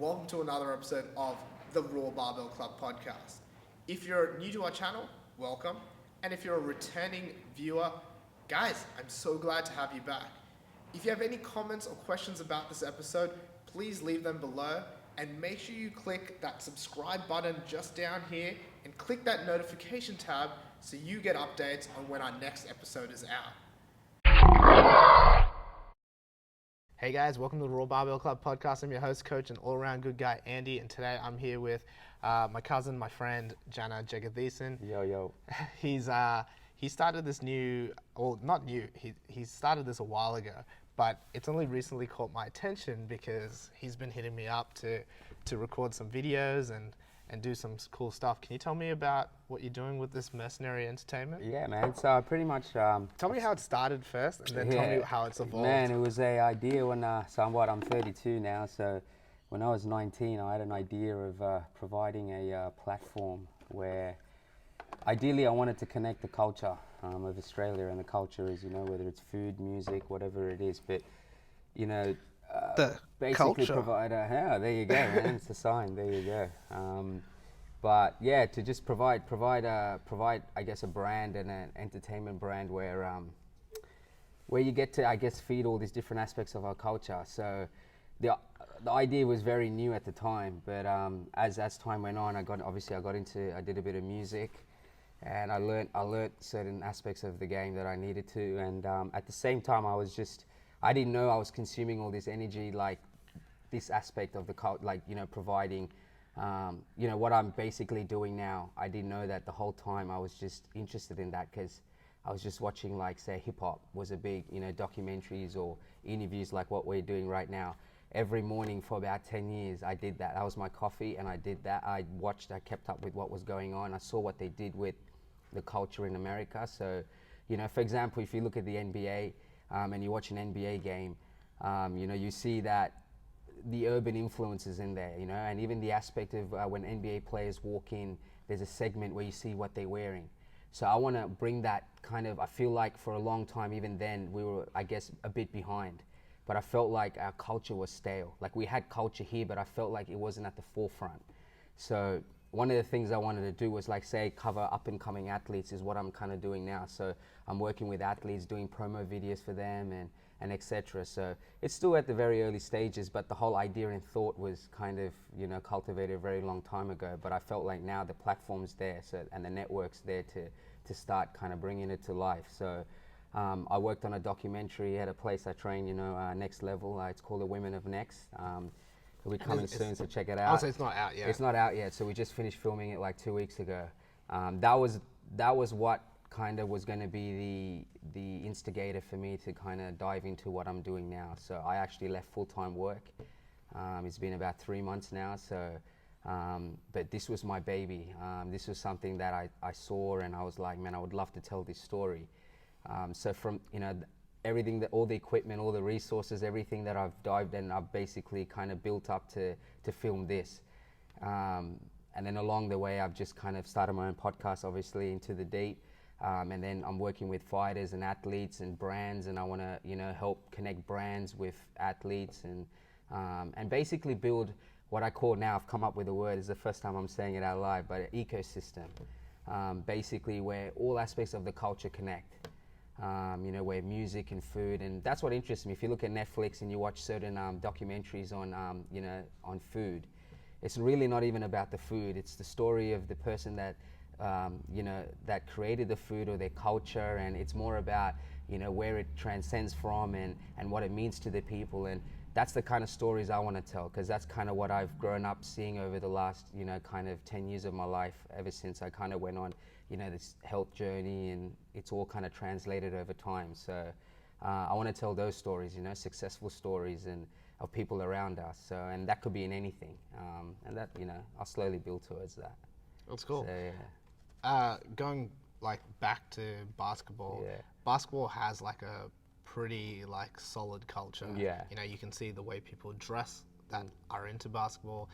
welcome to another episode of the RAW Barbell Club podcast. If you're new to our channel, welcome. And if you're a returning viewer, guys, I'm so glad to have you back. If you have any comments or questions about this episode, please leave them below and make sure you click that subscribe button just down here and click that notification tab so you get updates on when our next episode is out. Hey guys, welcome to the RAW Barbell Club podcast. I'm your host, coach, and all-around good guy, Andy, and today I'm here with my cousin, my friend, Jana Jegathesan. Yo. He started this new, well, not new, he started this a while ago, but it's only recently caught my attention because he's been hitting me up to record some videos and do some cool stuff. Can you tell me about what you're doing with this Mercenary Entertainment? Yeah, man. So pretty much... tell me how it started first, and then tell me how it's evolved. Man, it was an idea when... I'm 32 now, so when I was 19, I had an idea of providing a platform where... Ideally, I wanted to connect the culture of Australia, and the culture is, whether it's food, music, whatever it is, but, the basically culture. Provide there you go, man. It's a sign. There you go. But yeah, to just provide, I guess, a brand and an entertainment brand where you get to, I guess, feed all these different aspects of our culture. So the idea was very new at the time, but as time went on, I did a bit of music, and I learnt certain aspects of the game that I needed to, and at the same time, I didn't know I was consuming all this energy, like this aspect of the cult, providing, what I'm basically doing now. I didn't know that the whole time. I was just interested in that because I was just watching, say, hip hop was a big, documentaries or interviews like what we're doing right now. Every morning for about 10 years, I did that. That was my coffee, and I did that. I kept up with what was going on. I saw what they did with the culture in America. So, for example, if you look at the NBA, and you watch an NBA game, you see that the urban influences in there, and even the aspect of when NBA players walk in, there's a segment where you see what they're wearing. So I want to bring that kind of, I feel like for a long time, even then, we were, I guess, a bit behind. But I felt like our culture was stale. Like we had culture here, but I felt like it wasn't at the forefront. So one of the things I wanted to do was cover up and coming athletes is what I'm kind of doing now. So I'm working with athletes, doing promo videos for them and etc. So it's still at the very early stages, but the whole idea and thought was kind of, cultivated a very long time ago. But I felt like now the platform's there, and the network's there to start kind of bringing it to life. So I worked on a documentary at a place I train, Next Level. It's called The Women of Next. It'll be coming soon, so check it out. So it's not out yet. It's not out yet, so we just finished filming it 2 weeks ago. That was what kind of was going to be the instigator for me to kind of dive into what I'm doing now. So I actually left full-time work. It's been about 3 months now, so but this was my baby. This was something that I saw, and I was like, man, I would love to tell this story. So from everything, all the equipment, all the resources, everything that I've dived in, I've basically kind of built up to film this. And then along the way, I've just kind of started my own podcast, obviously, Into the Deep. And then I'm working with fighters and athletes and brands, and I want to, help connect brands with athletes and basically build what I call now, I've come up with a word, it's the first time I'm saying it out loud, but an ecosystem. Basically where all aspects of the culture connect. Where music and food, and that's what interests me. If you look at Netflix and you watch certain documentaries on, on food, it's really not even about the food. It's the story of the person that, that created the food or their culture, and it's more about, where it transcends from and what it means to the people. And that's the kind of stories I want to tell, because that's kind of what I've grown up seeing over the last, kind of 10 years of my life, ever since I kind of went on, this health journey, and it's all kind of translated over time. So I want to tell those stories, successful stories and of people around us. So, and that could be in anything. And that, I'll slowly build towards that. That's cool. So, yeah. Going back to basketball, Yeah. Basketball has a pretty solid culture. Yeah. You can see the way people dress that are into basketball,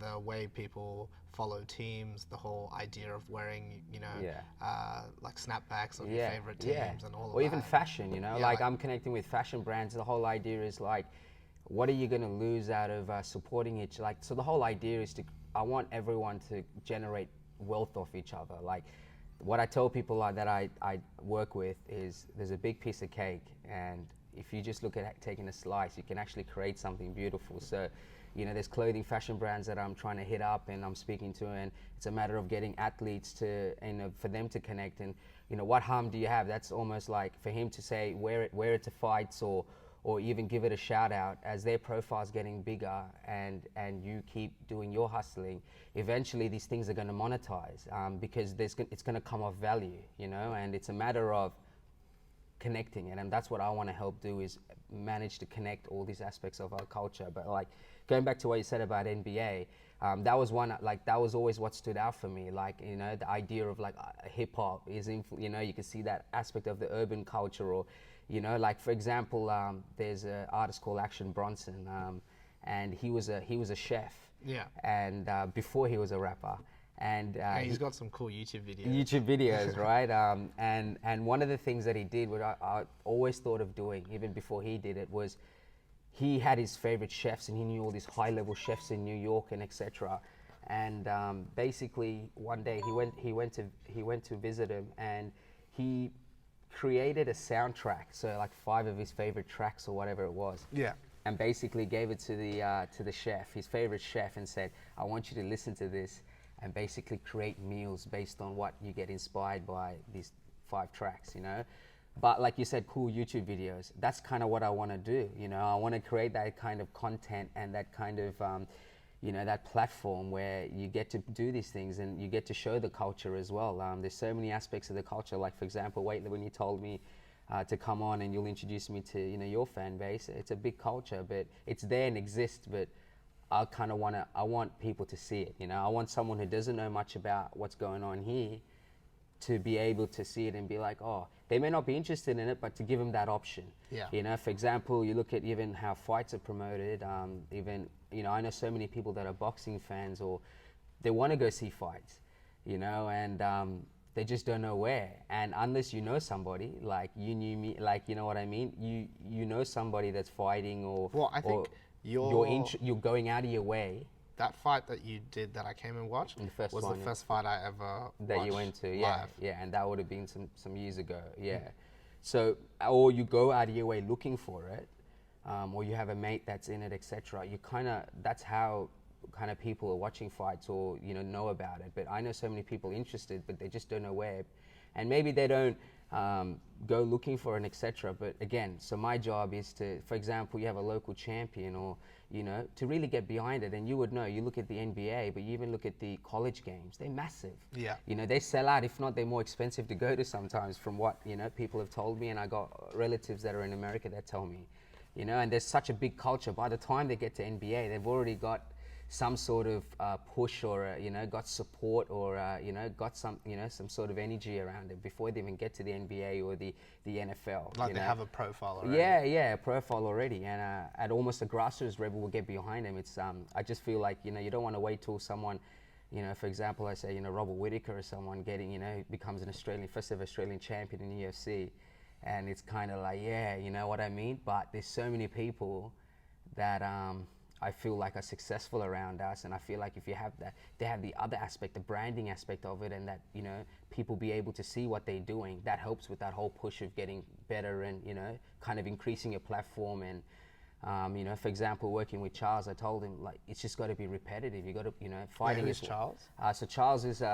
the way people follow teams, the whole idea of wearing, snapbacks of your favorite teams and all of that. Or even fashion, Yeah, I'm connecting with fashion brands. The whole idea is what are you going to lose out of supporting each? Like, so the whole idea is I want everyone to generate wealth off each other. Like, what I tell people that I work with is there's a big piece of cake, and if you just look at taking a slice, you can actually create something beautiful. So, you know, there's clothing, fashion brands that I'm trying to hit up and I'm speaking to, and it's a matter of getting athletes to, you know, for them to connect. And, you know, what harm do you have? That's almost like for him to say, wear it to fights, or even give it a shout out as their profile's getting bigger, and you keep doing your hustling. Eventually these things are going to monetize, because it's going to come off value, you know, and it's a matter of connecting it. And that's what I want to help do, is manage to connect all these aspects of our culture. But like, going back to what you said about NBA, that was one, like, that was always what stood out for me. Like, you know, the idea of like hip hop is, you know, you can see that aspect of the urban culture, or, you know, like for example, there's an artist called Action Bronson, and he was a chef. Yeah. And before he was a rapper. And he's got some cool YouTube videos. YouTube videos, right? And one of the things that he did, what I always thought of doing, even before he did it, was he had his favorite chefs, and he knew all these high-level chefs in New York and etc. And basically, one day he went to visit him, and he created a soundtrack, so like 5 of his favorite tracks or whatever it was. Yeah. And basically gave it to the chef, his favorite chef, and said, "I want you to listen to this and basically create meals based on what you get inspired by these 5 tracks," you know. But like you said, cool YouTube videos. That's kind of what I want to do, you know. I want to create that kind of content and that kind of, you know, that platform where you get to do these things and you get to show the culture as well. There's so many aspects of the culture. Like for example, when you told me to come on and you'll introduce me to, you know, your fan base, it's a big culture, but it's there and exists. But I kind of I want people to see it, you know. I want someone who doesn't know much about what's going on here to be able to see it and be like, oh, they may not be interested in it, but to give them that option. Yeah. You know, for example, you look at even how fights are promoted, even, you know, I know so many people that are boxing fans, or they want to go see fights, you know, and they just don't know where. And unless you know somebody, like you knew me, like, you know what I mean? You know somebody that's fighting, or... Well, I think you're going out of your way. That fight that you did that I came and watched was the first fight I ever that you went to, live. yeah, and that would have been some years ago, yeah. So, or you go out of your way looking for it, or you have a mate that's in it, etc. You that's how kind of people are watching fights, or, you know about it. But I know so many people interested, but they just don't know where, and maybe they don't go looking for it, etc. But again, so my job is to, for example, you have a local champion, or, you know, to really get behind it. And you would know, you look at the NBA, but you even look at the college games, they're massive. Yeah. You know, they sell out. If not, they're more expensive to go to sometimes, from what, you know, people have told me. And I got relatives that are in America that tell me, you know, and there's such a big culture. By the time they get to NBA, they've already got some sort of push, or you know, got support, or you know, got some, you know, some sort of energy around it before they even get to the NBA or the NFL. Like they have a profile already. Yeah, a profile already, and at almost a grassroots level will get behind them. It's I just feel like, you know, you don't want to wait till someone, you know, for example, I say, you know, Robert Whittaker or someone getting, you know, becomes an first ever Australian champion in the UFC, and it's kind of like, yeah, you know what I mean. But there's so many people that I feel like are successful around us, and I feel like if you have that, they have the other aspect, the branding aspect of it, and that, you know, people be able to see what they're doing. That helps with that whole push of getting better, and, you know, kind of increasing your platform. And you know, for example, working with Charles, I told him, like, it's just got to be repetitive. You got to, you know, fighting. Wait, who's Charles? So Charles is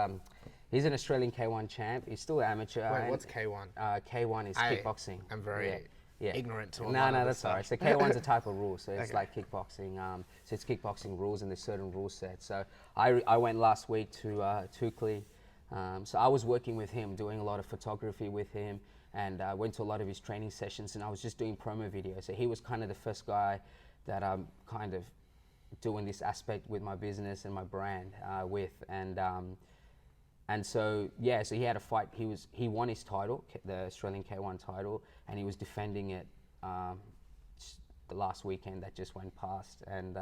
he's an Australian K1 champ. He's still amateur. Wait, what's K1? K1 is kickboxing. I'm very ignorant to all No, that that's stuff. all right. So K1's a type of rule, so it's Okay. like kickboxing. So it's kickboxing rules, and there's certain rule sets. So I went last week to Tukli. So I was working with him, doing a lot of photography with him, and I went to a lot of his training sessions, and I was just doing promo videos. So he was kind of the first guy that I'm kind of doing this aspect with my business and my brand with, and so yeah, so he had a fight. He won his title, the Australian K1 title, and he was defending it the last weekend that just went past. And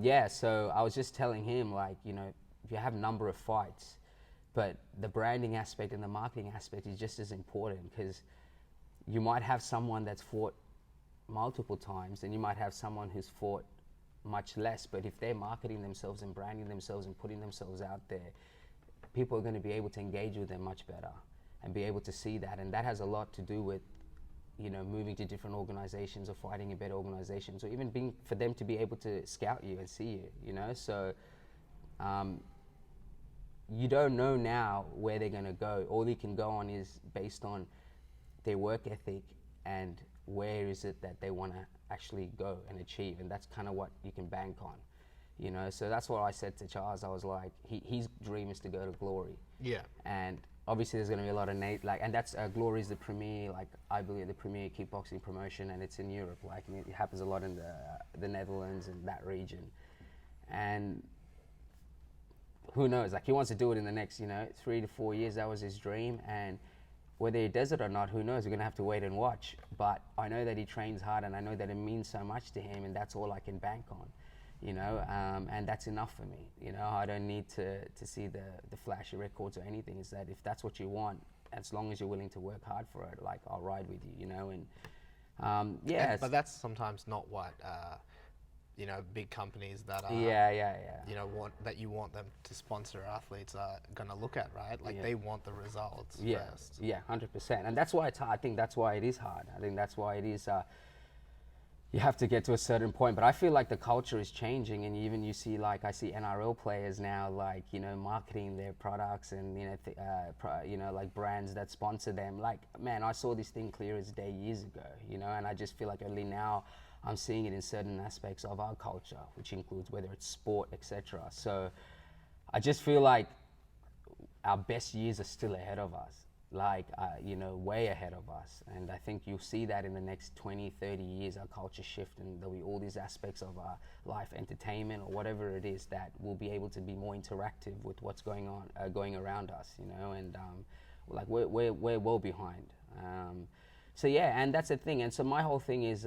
yeah, so I was just telling him, like, you know, you have a number of fights, but the branding aspect and the marketing aspect is just as important, because you might have someone that's fought multiple times, then you might have someone who's fought much less, but if they're marketing themselves and branding themselves and putting themselves out there, people are going to be able to engage with them much better and be able to see that. And that has a lot to do with, you know, moving to different organizations or fighting in better organizations, or even being, for them to be able to scout you and see you, you know. So you don't know now where they're going to go. All you can go on is based on their work ethic and where is it that they want to actually go and achieve, and that's kind of what you can bank on, you know. So that's what I said to Charles. I was like, his dream is to go to Glory. Yeah. And obviously there's going to be a lot of and that's Glory is the premier, like I believe the premier kickboxing promotion, and it's in Europe. Like it happens a lot in the Netherlands and that region. And who knows? Like he wants to do it in the next, you know, 3 to 4 years. That was his dream, and whether he does it or not, who knows? We're gonna have to wait and watch. But I know that he trains hard, and I know that it means so much to him, and that's all I can bank on, you know. And that's enough for me, you know. I don't need to see the flashy records or anything. It's that if that's what you want, as long as you're willing to work hard for it, like I'll ride with you, you know. And yeah, but that's sometimes not what you know, big companies that are you know, want them to sponsor athletes are gonna look at, right? Like they want the results first. Yeah, 100%. And that's why it's hard. I think that's why it is hard. I think that's why it is. You have to get to a certain point, but I feel like the culture is changing, and even you see, like I see NRL players now, like, you know, marketing their products and, you know, you know, like brands that sponsor them. Like, man, I saw this thing clear as day years ago, you know, and I just feel like only now I'm seeing it in certain aspects of our culture, which includes whether it's sport, etc. So I just feel like our best years are still ahead of us, like, you know, way ahead of us. And I think you'll see that in the next 20, 30 years, our culture shift, and there'll be all these aspects of our life, entertainment or whatever it is, that will be able to be more interactive with what's going on, going around us, you know. And like we're well behind. So yeah, and that's the thing. And so my whole thing is,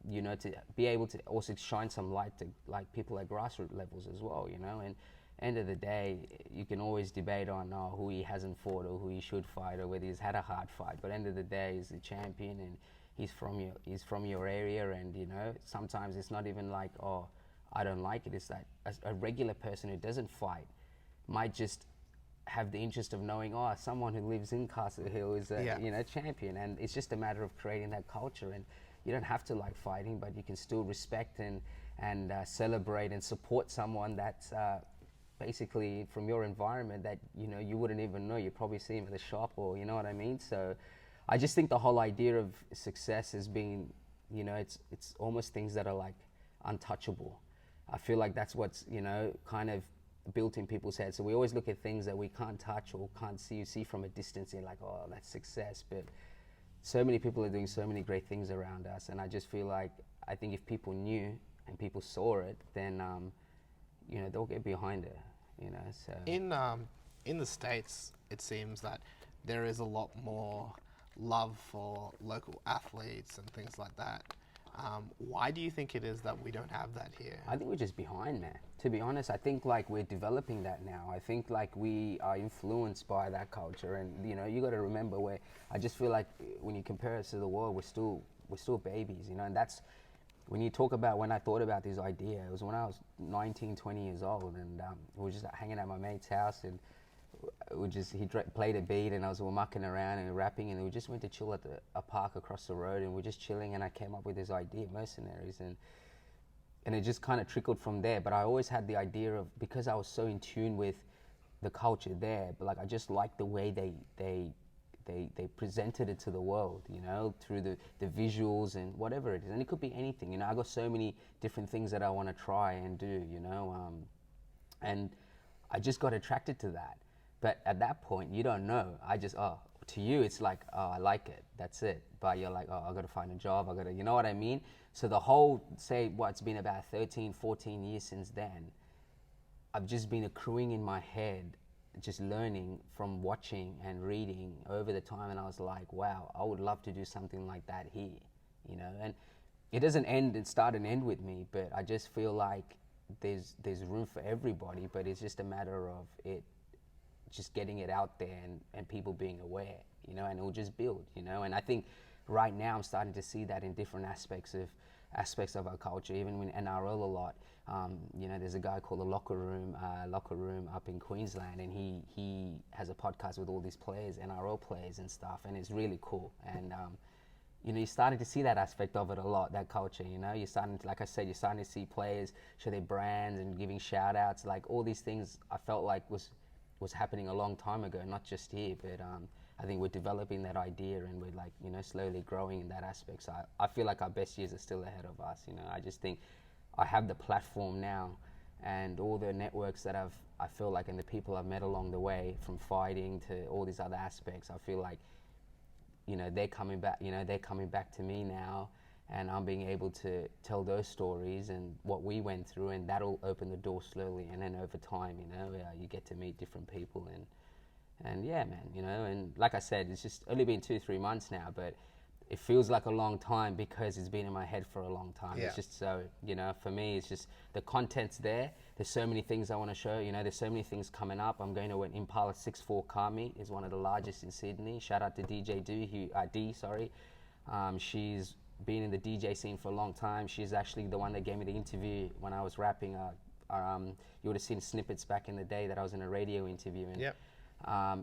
you know, to be able to also shine some light to like people at grassroots levels as well, you know. And end of the day, you can always debate on who he hasn't fought or who he should fight or whether he's had a hard fight. But end of the day, he's the champion, and he's from your area. And you know, sometimes it's not even like, oh, I don't like it. It's that a regular person who doesn't fight might just have the interest of knowing, oh, someone who lives in Castle Hill is a you know, champion. And it's just a matter of creating that culture. And you don't have to like fighting, but you can still respect and celebrate and support someone that's basically from your environment that, you know, you wouldn't even know. You probably see him at the shop, or you know what I mean. So I just think the whole idea of success has been, you know, it's almost things that are like untouchable. I feel like that's what's, you know, kind of built in people's heads. So we always look at things that we can't touch or can't see. You see from a distance, and you're like, oh, that's success. But so many people are doing so many great things around us, and I just feel like, I think if people knew and people saw it, then you know, they'll get behind it, you know. So in the States, it seems that there is a lot more love for local athletes and things like that. Why do you think it is that we don't have that here? I think we're just behind, man. To be honest, I think like we're developing that now. I think like we are influenced by that culture, and you know, you got to remember, I just feel like when you compare us to the world, we're still babies, you know. And that's when you talk about when I thought about this idea. It was when I was 19, 20 years old, and we were just hanging at my mate's house, and he played a beat, and I was mucking around and rapping, and we just went to chill at a park across the road, and we're just chilling, and I came up with this idea, Mercenaries, and it just kind of trickled from there. But I always had the idea of, because I was so in tune with the culture there, but like I just liked the way they presented it to the world, you know, through the visuals and whatever it is. And it could be anything, you know. I got so many different things that I want to try and do, you know, and I just got attracted to that. But at that point, you don't know. To you, it's like, oh, I like it, that's it. But you're like, oh, I got to find a job, you know what I mean? So the whole, it's been about 13, 14 years since then, I've just been accruing in my head, just learning from watching and reading over the time. And I was like, wow, I would love to do something like that here, you know? And it doesn't start and end with me, but I just feel like there's room for everybody, but it's just a matter of it, just getting it out there and people being aware, you know, and it'll just build, you know. And I think right now I'm starting to see that in different aspects of our culture, even in NRL a lot. You know, there's a guy called the Locker Room up in Queensland, and he has a podcast with all these players, NRL players and stuff, and it's really cool. And you know, you're starting to see that aspect of it a lot, that culture, you know. You're starting to, like I said, you're starting to see players show their brands and giving shout outs, like all these things I felt like was happening a long time ago, not just here, but I think we're developing that idea, and we're like, you know, slowly growing in that aspect. So I feel like our best years are still ahead of us, you know. I just think I have the platform now, and all the networks that I feel like, and the people I've met along the way, from fighting to all these other aspects, I feel like, you know, they're coming back to me now, and I'm being able to tell those stories and what we went through, and that'll open the door slowly, and then over time, you know, you get to meet different people, and yeah, man, you know. And like I said, it's just only been 2-3 months now, but it feels like a long time because it's been in my head for a long time. Yeah. It's just so, you know, for me, it's just the content's there. There's so many things I want to show, you know, there's so many things coming up. I'm going to an Impala 6'4" car meet, is one of the largest in Sydney. Shout out to DJ D, sorry. She's been in the DJ scene for a long time. She's actually the one that gave me the interview when I was rapping. You would have seen snippets back in the day that I was in a radio interview. And, Yep.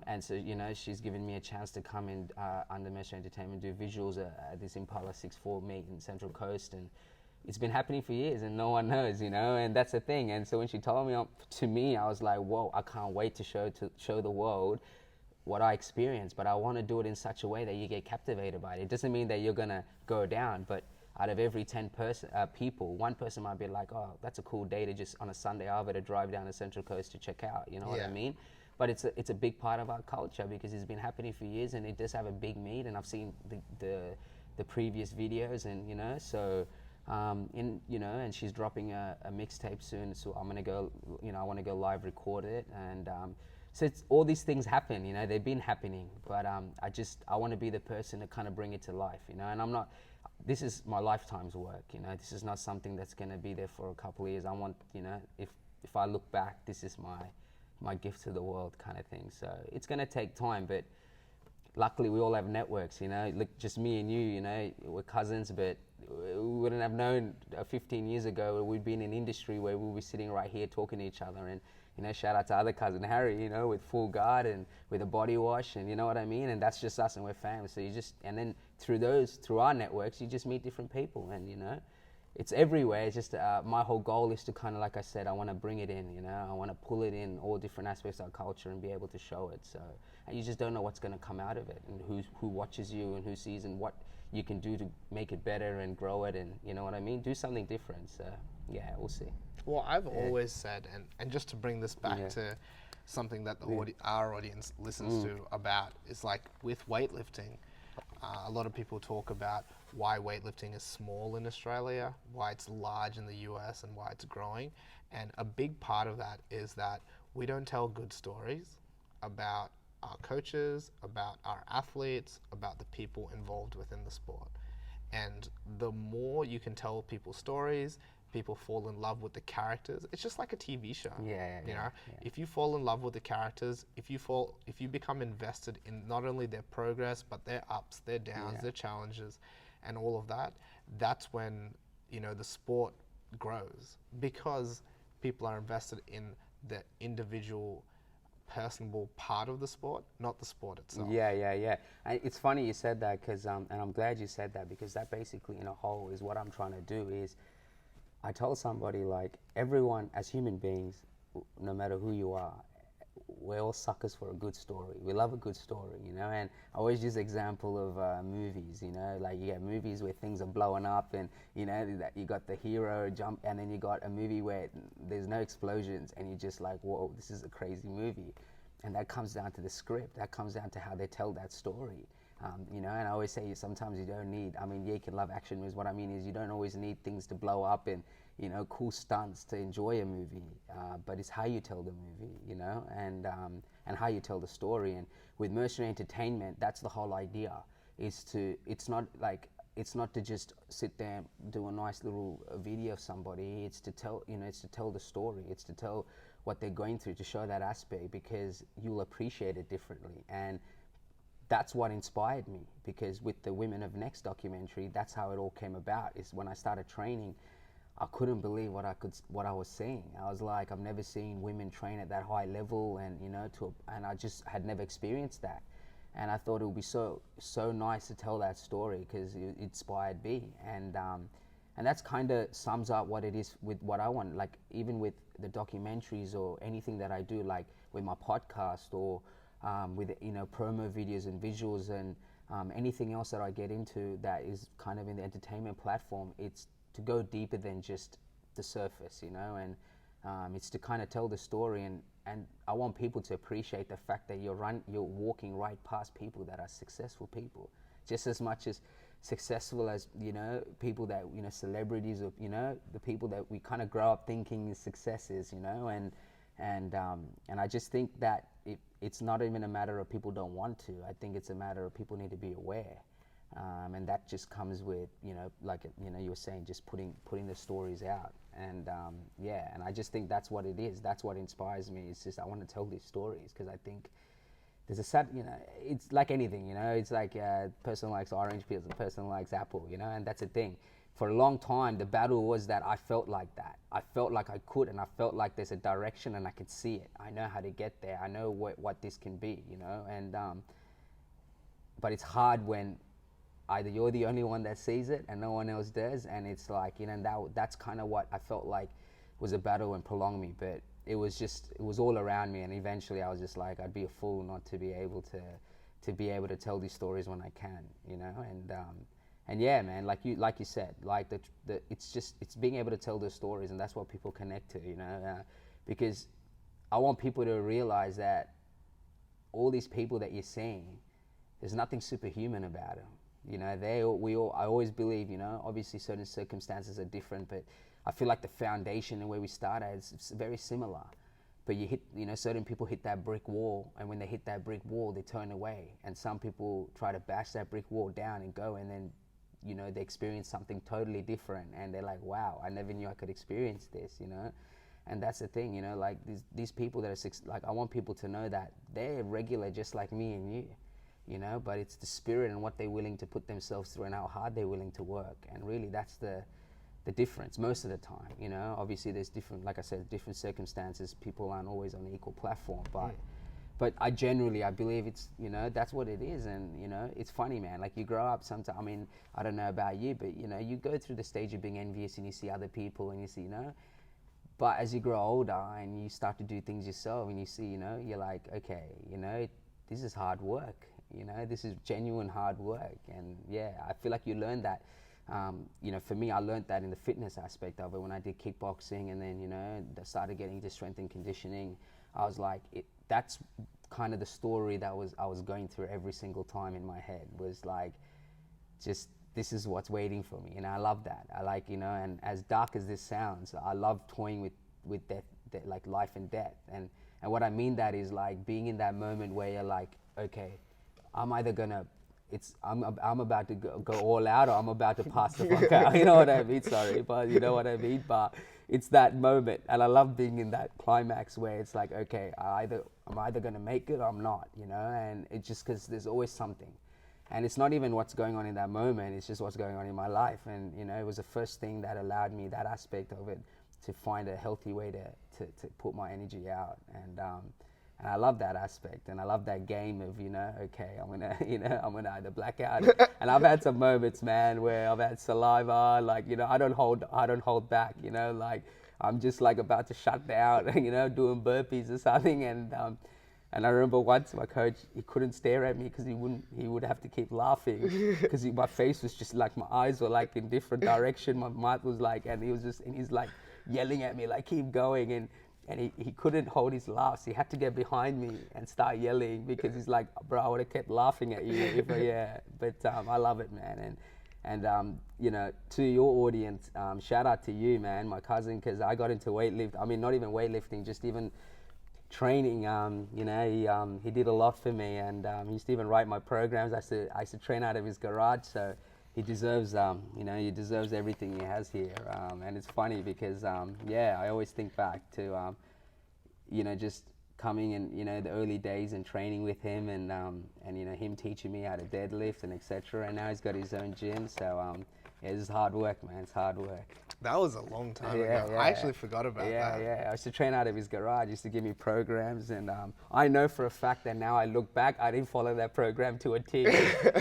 and so, you know, she's given me a chance to come in under Mercenary Entertainment, do visuals at this Impala 6'4" meet in Central Coast, and it's been happening for years and no one knows, you know, and that's the thing. And so when she told me, to me, I was like, whoa, I can't wait to show the world what I experienced, but I want to do it in such a way that you get captivated by it. It doesn't mean that you're gonna go down, but out of every 10 people, one person might be like, oh, that's a cool day to just on a Sunday hour to drive down the Central Coast to check out, you know what I mean? But it's a big part of our culture because it's been happening for years, and it does have a big meet, and I've seen the previous videos, and you know, so you know, and she's dropping a mixtape soon, so I'm gonna go, you know, I want to go live record it, and so it's, all these things happen, you know, they've been happening, but I want to be the person to kind of bring it to life, you know. And I'm not, this is my lifetime's work, you know. This is not something that's going to be there for a couple of years. I want, you know, if I look back, this is my gift to the world kind of thing. So it's going to take time, but luckily we all have networks, you know. Look, just me and you know, we're cousins, but we wouldn't have known 15 years ago we'd been in an industry where we'll be sitting right here talking to each other. And you know, shout out to other cousin Harry, you know, with Full Guard and with a body wash, and you know what I mean. And that's just us, and we're family. So you just, and then through our networks, you just meet different people, and you know, it's everywhere. It's just my whole goal is to kind of, like I said, I want to bring it in. You know, I want to pull it in all different aspects of our culture and be able to show it. So, and you just don't know what's going to come out of it, and who watches you, and who sees, and what you can do to make it better and grow it, and you know what I mean. Do something different. So yeah, we'll see. Well, I've always said, and just to bring this back to something that our audience listens to about, is like with weightlifting, a lot of people talk about why weightlifting is small in Australia, why it's large in the US, and why it's growing. And a big part of that is that we don't tell good stories about our coaches, about our athletes, about the people involved within the sport. And the more you can tell people stories, people fall in love with the characters. It's just like a TV show. You know, if you fall in love with the characters, if you become invested in not only their progress, but their ups, their downs, their challenges, and all of that, that's when, you know, the sport grows, because people are invested in the individual personable part of the sport, not the sport itself. It's funny you said that, because and I'm glad you said that, because that basically in a whole is what I'm trying to do. Is I told somebody, like, everyone as human beings, no matter who you are, we're all suckers for a good story. We love a good story, you know. And I always use the example of movies, you know, like you get movies where things are blowing up, and you know that you got the hero jump, and then you got a movie where there's no explosions, and you're just like, whoa, this is a crazy movie. And that comes down to the script. That comes down to how they tell that story. You know, and I always say sometimes you don't need, I mean, yeah, you can love action movies. What I mean is you don't always need things to blow up and, you know, cool stunts to enjoy a movie. But it's how you tell the movie, you know, and how you tell the story. And with Mercenary Entertainment, that's the whole idea, is to, it's not to just sit there and do a nice little video of somebody. It's to tell, you know, it's to tell the story. It's to tell what they're going through, to show that aspect, because you'll appreciate it differently. And that's what inspired me, because with the Women of Next documentary, that's how it all came about. Is when I started training, I couldn't believe what I was seeing. I was like, I've never seen women train at that high level, and and I just had never experienced that. And I thought it would be so nice to tell that story, because it inspired me. And that's kind of sums up what it is with what I want. Like, even with the documentaries or anything that I do, like with my podcast or with promo videos and visuals and anything else that I get into that is kind of in the entertainment platform, it's to go deeper than just the surface, and it's to kind of tell the story, and I want people to appreciate the fact that you're walking right past people that are successful people, just as much as successful as people that celebrities, or the people that we kind of grow up thinking is successes, and I just think that it's not even a matter of people don't want to. I think it's a matter of people need to be aware, and that just comes with you were saying, just putting the stories out, and and I just think that's what it is. That's what inspires me. It's just I want to tell these stories, because I think there's a sad, it's like anything, it's like a person likes orange peels, a person likes apple, and that's the thing. For a long time, the battle was that I felt like that. I felt like I could, and I felt like there's a direction and I could see it. I know how to get there. I know what this can be, and but it's hard when either you're the only one that sees it and no one else does, and it's like, that's kind of what I felt like was a battle and prolonged me. But it was all around me, and eventually I was just like, I'd be a fool not to be able to tell these stories when I can, and yeah, man, like you said, like it's being able to tell those stories, and that's what people connect to, because I want people to realize that all these people that you're seeing, there's nothing superhuman about them. I always believe, obviously certain circumstances are different, but I feel like the foundation and where we start at is very similar. But you hit, certain people hit that brick wall, and when they hit that brick wall, they turn away. And some people try to bash that brick wall down and go, and then, they experience something totally different, and they're like, wow, I never knew I could experience this, And that's the thing, like these people that are like, I want people to know that they're regular just like me and you, but it's the spirit and what they're willing to put themselves through and how hard they're willing to work. And really that's the difference most of the time, Obviously there's different, like I said, different circumstances. People aren't always on an equal platform, but I believe it's, that's what it is. And, it's funny, man, like you grow up sometimes, I mean, I don't know about you, but, you go through the stage of being envious and you see other people and you see, but as you grow older and you start to do things yourself and you see, you're like, okay, this is hard work, this is genuine hard work. And yeah, I feel like you learn that. For me, I learned that in the fitness aspect of it when I did kickboxing, and then, I started getting into strength and conditioning. I was like, that's kind of the story that I was going through every single time in my head, was like, just, this is what's waiting for me. And I love that. I like, and as dark as this sounds, I love toying with death, like life and death. And what I mean that is like being in that moment where you're like, okay, I'm either gonna, I'm about to go all out, or I'm about to pass the fuck out. You know what I mean? Sorry, but you know what I mean? But it's that moment, and I love being in that climax where it's like, okay, I'm either gonna make it or I'm not, and it's just because there's always something. And it's not even what's going on in that moment, it's just what's going on in my life. And it was the first thing that allowed me, that aspect of it, to find a healthy way to put my energy out. And I love that aspect, and I love that game of, okay, I'm gonna either black out. And I've had some moments, man, where I've had saliva, like, I don't hold back, like I'm just like about to shut down, doing burpees or something. And I remember once my coach, he couldn't stare at me because he would have to keep laughing because my face was just like, my eyes were like in different direction. My mouth was like, and he's like yelling at me, like, keep going. And he couldn't hold his laughs. He had to get behind me and start yelling because he's like, bro, I would have kept laughing at you. But I love it, man. And to your audience, shout out to you, man, my cousin, because I got into weightlifting. I mean, not even weightlifting, just even training. He did a lot for me, and he used to even write my programs. I used to train out of his garage, so he deserves everything he has here. And it's funny because I always think back to just coming and the early days and training with him and him teaching me how to deadlift and etc. And now he's got his own gym. So yeah, it's hard work, man. It's hard work. That was a long time Yeah, ago. yeah. I actually forgot about that. Yeah. I used to train out of his garage. He used to give me programs, and I know for a fact that now I look back, I didn't follow that program to a T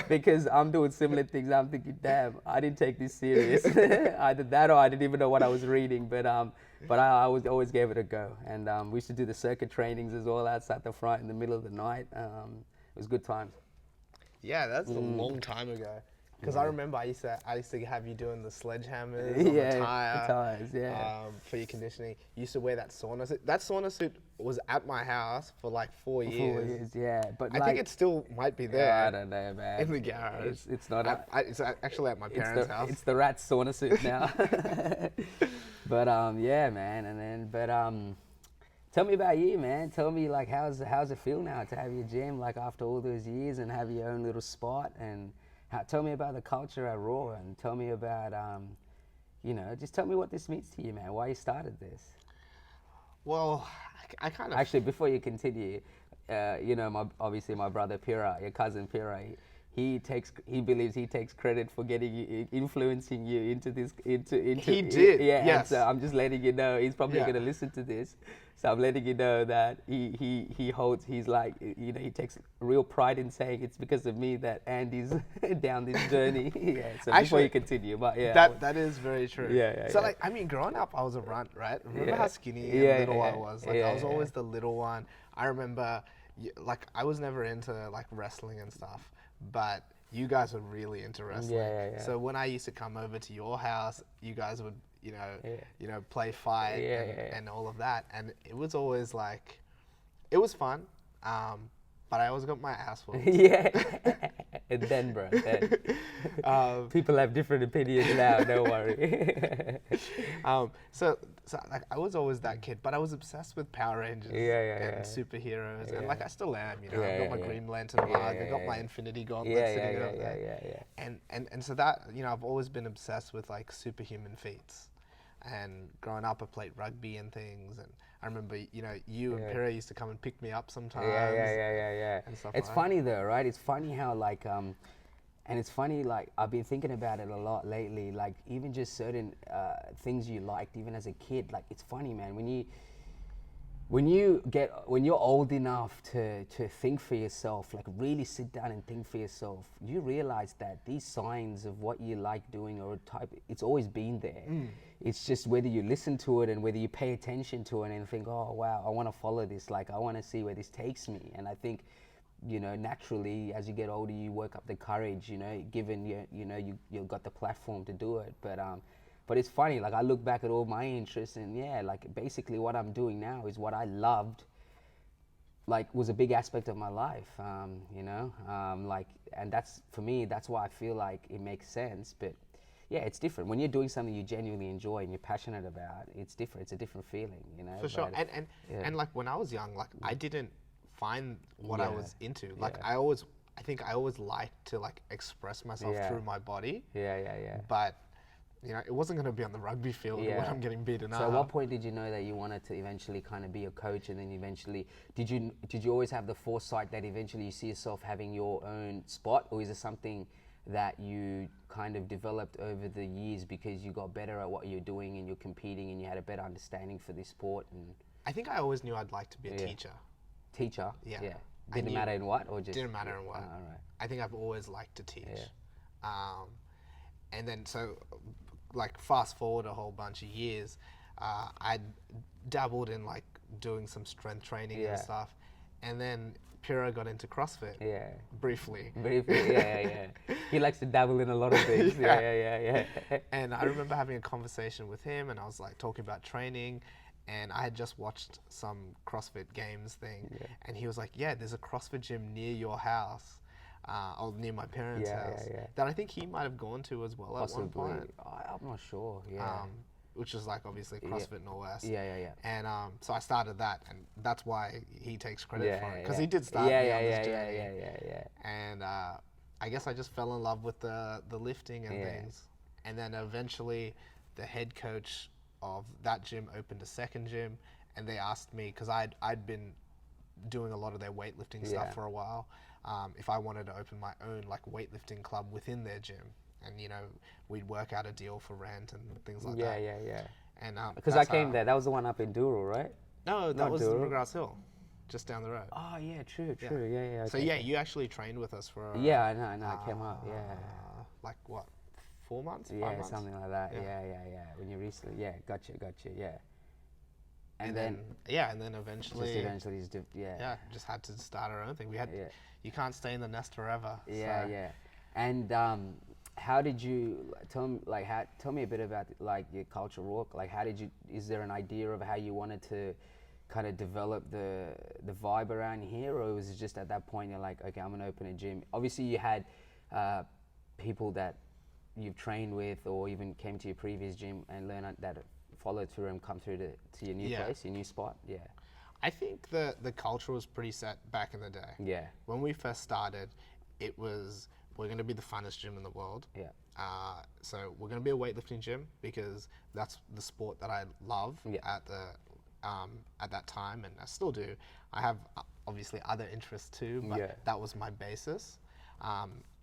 because I'm doing similar things. I'm thinking, damn, I didn't take this serious. Either that or I didn't even know what I was reading. But I always gave it a go. And we used to do the circuit trainings as well outside the front in the middle of the night. It was good times. Yeah, that's a long time ago. Because I remember I used to have you doing the sledgehammers on the tires, for your conditioning. You used to wear that sauna suit. That sauna suit was at my house for like 4 years. 4 years, yeah. But I think it still might be there. Yeah, I don't know, man. In the garage. It's not. It's actually at my parents' house. It's the rat sauna suit now. But yeah, man. Tell me about you, man. Tell me like how's it feel now to have your gym like after all those years and have your own little spot and. Tell me about the culture at RAW and tell me about, just tell me what this means to you, man, why you started this. Well, I kind of... Actually, before you continue, obviously my brother Pira, your cousin Pira, he believes he takes credit for getting you, influencing you into this, He did, yeah, yes. And so I'm just letting you know, he's probably going to listen to this. So I'm letting you know that he's like, he takes real pride in saying it's because of me that Andy's down this journey. Yeah, so actually, before you continue, but yeah. That is very true. Yeah. So like, I mean, growing up, I was a runt, right? Remember how skinny and little I was? Like, I was always the little one. I remember, like, I was never into like wrestling and stuff, but you guys were really into wrestling. Yeah. So when I used to come over to your house, you guys would, play fight and all of that. And it was always like, it was fun, but I always got my ass whooped. Yeah. And then, bro, people have different opinions now, don't worry. So like, I was always that kid, but I was obsessed with Power Rangers and superheroes. And like, I still am, I've got my Green Lantern mug, I've got my Infinity Gauntlet sitting up there. And so that, I've always been obsessed with like superhuman feats. And growing up, I played rugby and things, and I remember, you and Pira used to come and pick me up sometimes. Yeah. It's funny though, right? It's funny how like, and it's funny like I've been thinking about it a lot lately. Like even just certain things you liked, even as a kid. Like it's funny, man. When you're old enough to think for yourself, like really sit down and think for yourself, you realize that these signs of what you like doing or it's always been there. It's just whether you listen to it and whether you pay attention to it and think, oh wow, I want to follow this. Like I want to see where this takes me. And I think, naturally as you get older, you work up the courage. Given you've got the platform to do it. But it's funny, like I look back at all my interests and like basically what I'm doing now is what I loved, like was a big aspect of my life, and that's, for me, that's why I feel like it makes sense. But yeah, it's different. When you're doing something you genuinely enjoy and you're passionate about, it's different. It's a different feeling, For sure. And like when I was young, like I didn't find what I was into. Like I think I always liked to like express myself through my body. Yeah. But it wasn't going to be on the rugby field when I'm getting beaten up. So at what point did you know that you wanted to eventually kind of be a coach, and then eventually, did you always have the foresight that eventually you see yourself having your own spot, or is it something that you kind of developed over the years because you got better at what you're doing and you're competing and you had a better understanding for this sport? And I think I always knew I'd like to be a teacher. Teacher? Yeah. Didn't matter in what, or just? Didn't matter in what. All right. I think I've always liked to teach. And then so, like fast forward a whole bunch of years, I dabbled in like doing some strength training and stuff, and then Pira got into CrossFit. Briefly. Yeah. He likes to dabble in a lot of things. Yeah. And I remember having a conversation with him, and I was like talking about training, and I had just watched some CrossFit Games thing, and he was like, "Yeah, there's a CrossFit gym near your house." Or near my parents' house, that I think he might have gone to as well. Possibly. At one point. I'm not sure, which is like obviously CrossFit in the West. Yeah. And so I started that, and that's why he takes credit for it, because he did start me on this journey. Yeah. And I guess I just fell in love with the lifting and things. And then eventually the head coach of that gym opened a second gym, and they asked me, because I'd been doing a lot of their weightlifting Yeah. stuff for a while. If I wanted to open my own like weightlifting club within their gym, and we'd work out a deal for rent and things like Yeah, that. yeah, yeah. And Because I that's came how- there. That was the one up in Douro, right? No, that Not was Douro. McGrath Hill, just down the road. Oh yeah, true, Yeah. true. Yeah, yeah. So okay, yeah, okay. you actually trained with us for Yeah, I know. I came up. Yeah. like what, 4 months? 5 Yeah, months? something like that. Yeah. Yeah. When you recently, yeah, gotcha. Yeah. And then eventually, just eventually, just just had to start our own thing. We had, Yeah. you can't stay in the nest forever. Yeah, so. yeah. And how did you tell me a bit about like your cultural walk? Like, is there an idea of how you wanted to kind of develop the vibe around here, or was it just at that point you're like, okay, I'm gonna open a gym? Obviously, you had people that you've trained with, or even came to your previous gym and learned that followed through and come through to your new Yeah. place, your new spot. Yeah. I think the culture was pretty set back in the day. Yeah. When we first started, it was, we're going to be the funnest gym in the world. Yeah. So we're going to be a weightlifting gym because that's the sport that I love Yeah. at that time, and I still do. I have obviously other interests too, but Yeah. that was my basis.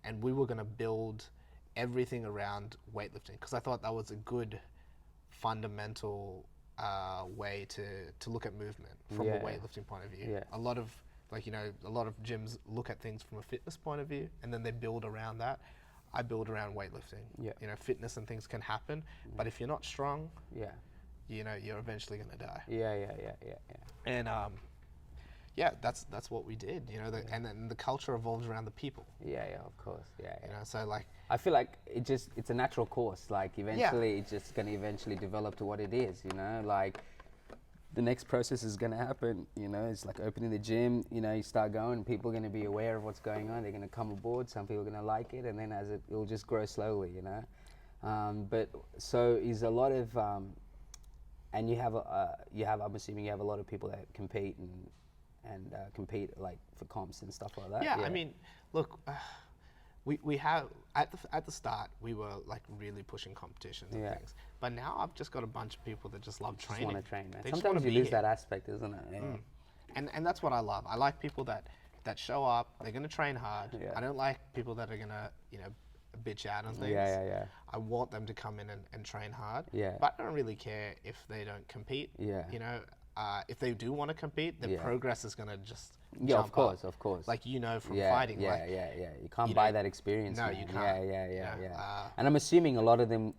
And we were going to build everything around weightlifting because I thought that was a good fundamental way to look at movement from Yeah. a weightlifting point of view. Yeah. A lot of a lot of gyms look at things from a fitness point of view, and then they build around that. I build around weightlifting. Yeah. Fitness and things can happen, but if you're not strong, Yeah. you're eventually going to die. Yeah. And that's what we did. And then the culture evolves around the people. Yeah, of course. Yeah. So like, I feel like it's a natural course. Like eventually, it's just gonna eventually develop to what it is. Like the next process is gonna happen. It's like opening the gym. You start going, people are gonna be aware of what's going on. They're gonna come aboard. Some people are gonna like it, and then it'll just grow slowly. But so is a lot of, and I'm assuming you have a lot of people that compete and compete like for comps and stuff like that. yeah. I mean, look. We have at the start we were like really pushing competitions and Yeah. things, but now I've just got a bunch of people that just love Just training. want to train, man. They just Sometimes wanna you be lose here. that aspect, isn't it? Yeah. And that's what I love. I like people that show up. They're gonna train hard. Yeah. I don't like people that are gonna bitch out on things. Yeah. I want them to come in and train hard. Yeah. But I don't really care if they don't compete. Yeah. If they do want to compete, their Yeah. progress is gonna just Yeah, jump of course, up. of course. Like from yeah, fighting. Yeah, like, yeah. You can't you buy know, that experience. no, man. you can't. Yeah. And I'm assuming a lot of them,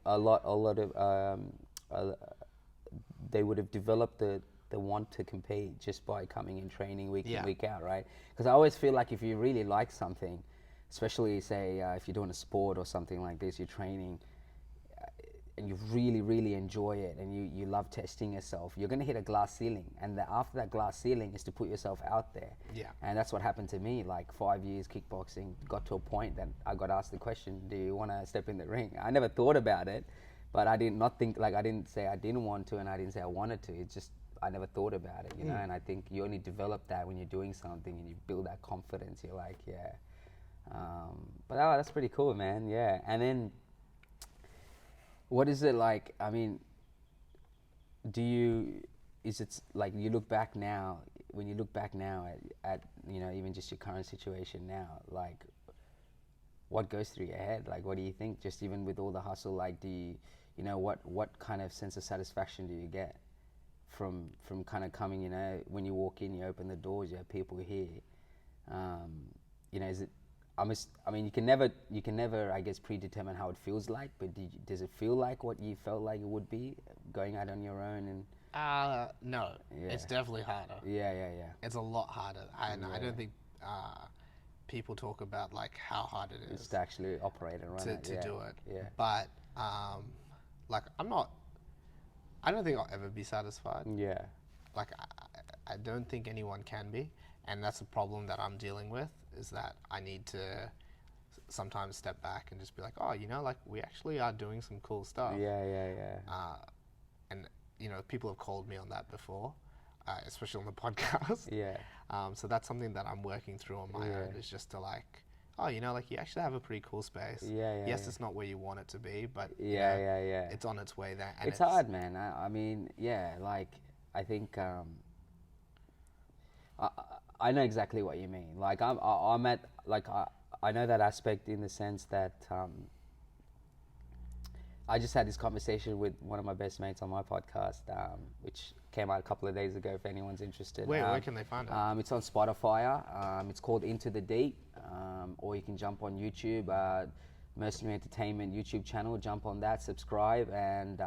they would have developed the want to compete just by coming and training week in, Yeah. week out, right? Because I always feel like if you really like something, especially say if you're doing a sport or something like this, you're training, and you really, really enjoy it, and you love testing yourself, you're going to hit a glass ceiling. And after that glass ceiling is to put yourself out there. Yeah. And that's what happened to me. Like 5 years kickboxing, got to a point that I got asked the question, do you want to step in the ring? I never thought about it, but I did not think, like I didn't say I didn't want to, and I didn't say I wanted to. It's just, I never thought about it, and I think you only develop that when you're doing something and you build that confidence. You're like, yeah. But that's pretty cool, man. Yeah. And then, what is it like? I mean, is it like you look back now, when you look back now at even just your current situation now, like what goes through your head? Like, what do you think? Just even with all the hustle, like, do you, what kind of sense of satisfaction do you get from kind of coming, when you walk in, you open the doors, you have people here, is it, I mean, you can never, I guess, predetermine how it feels like, but does it feel like what you felt like it would be going out on your own? And no, it's definitely harder. Yeah. It's a lot harder. I don't think people talk about like how hard it is It's to actually operate and run it. to do it. Yeah. But like I don't think I'll ever be satisfied. Yeah. Like I don't think anyone can be, and that's a problem that I'm dealing with. Is that I need to sometimes step back and just be like, oh, like we actually are doing some cool stuff. Yeah. And people have called me on that before, especially on the podcast. Yeah. So that's something that I'm working through on my own, is just to like, oh, like you actually have a pretty cool space. Yeah. Yes, it's not where you want it to be, but Yeah. it's on its way there. And It's hard, man. I mean, yeah, like I think I know exactly what you mean. Like I'm at like I know that aspect in the sense that I just had this conversation with one of my best mates on my podcast, which came out a couple of days ago. If anyone's interested, Where can they find it? It's on Spotify. It's called Into the Deep, or you can jump on YouTube. Mercenary Entertainment YouTube channel. Jump on that, subscribe, and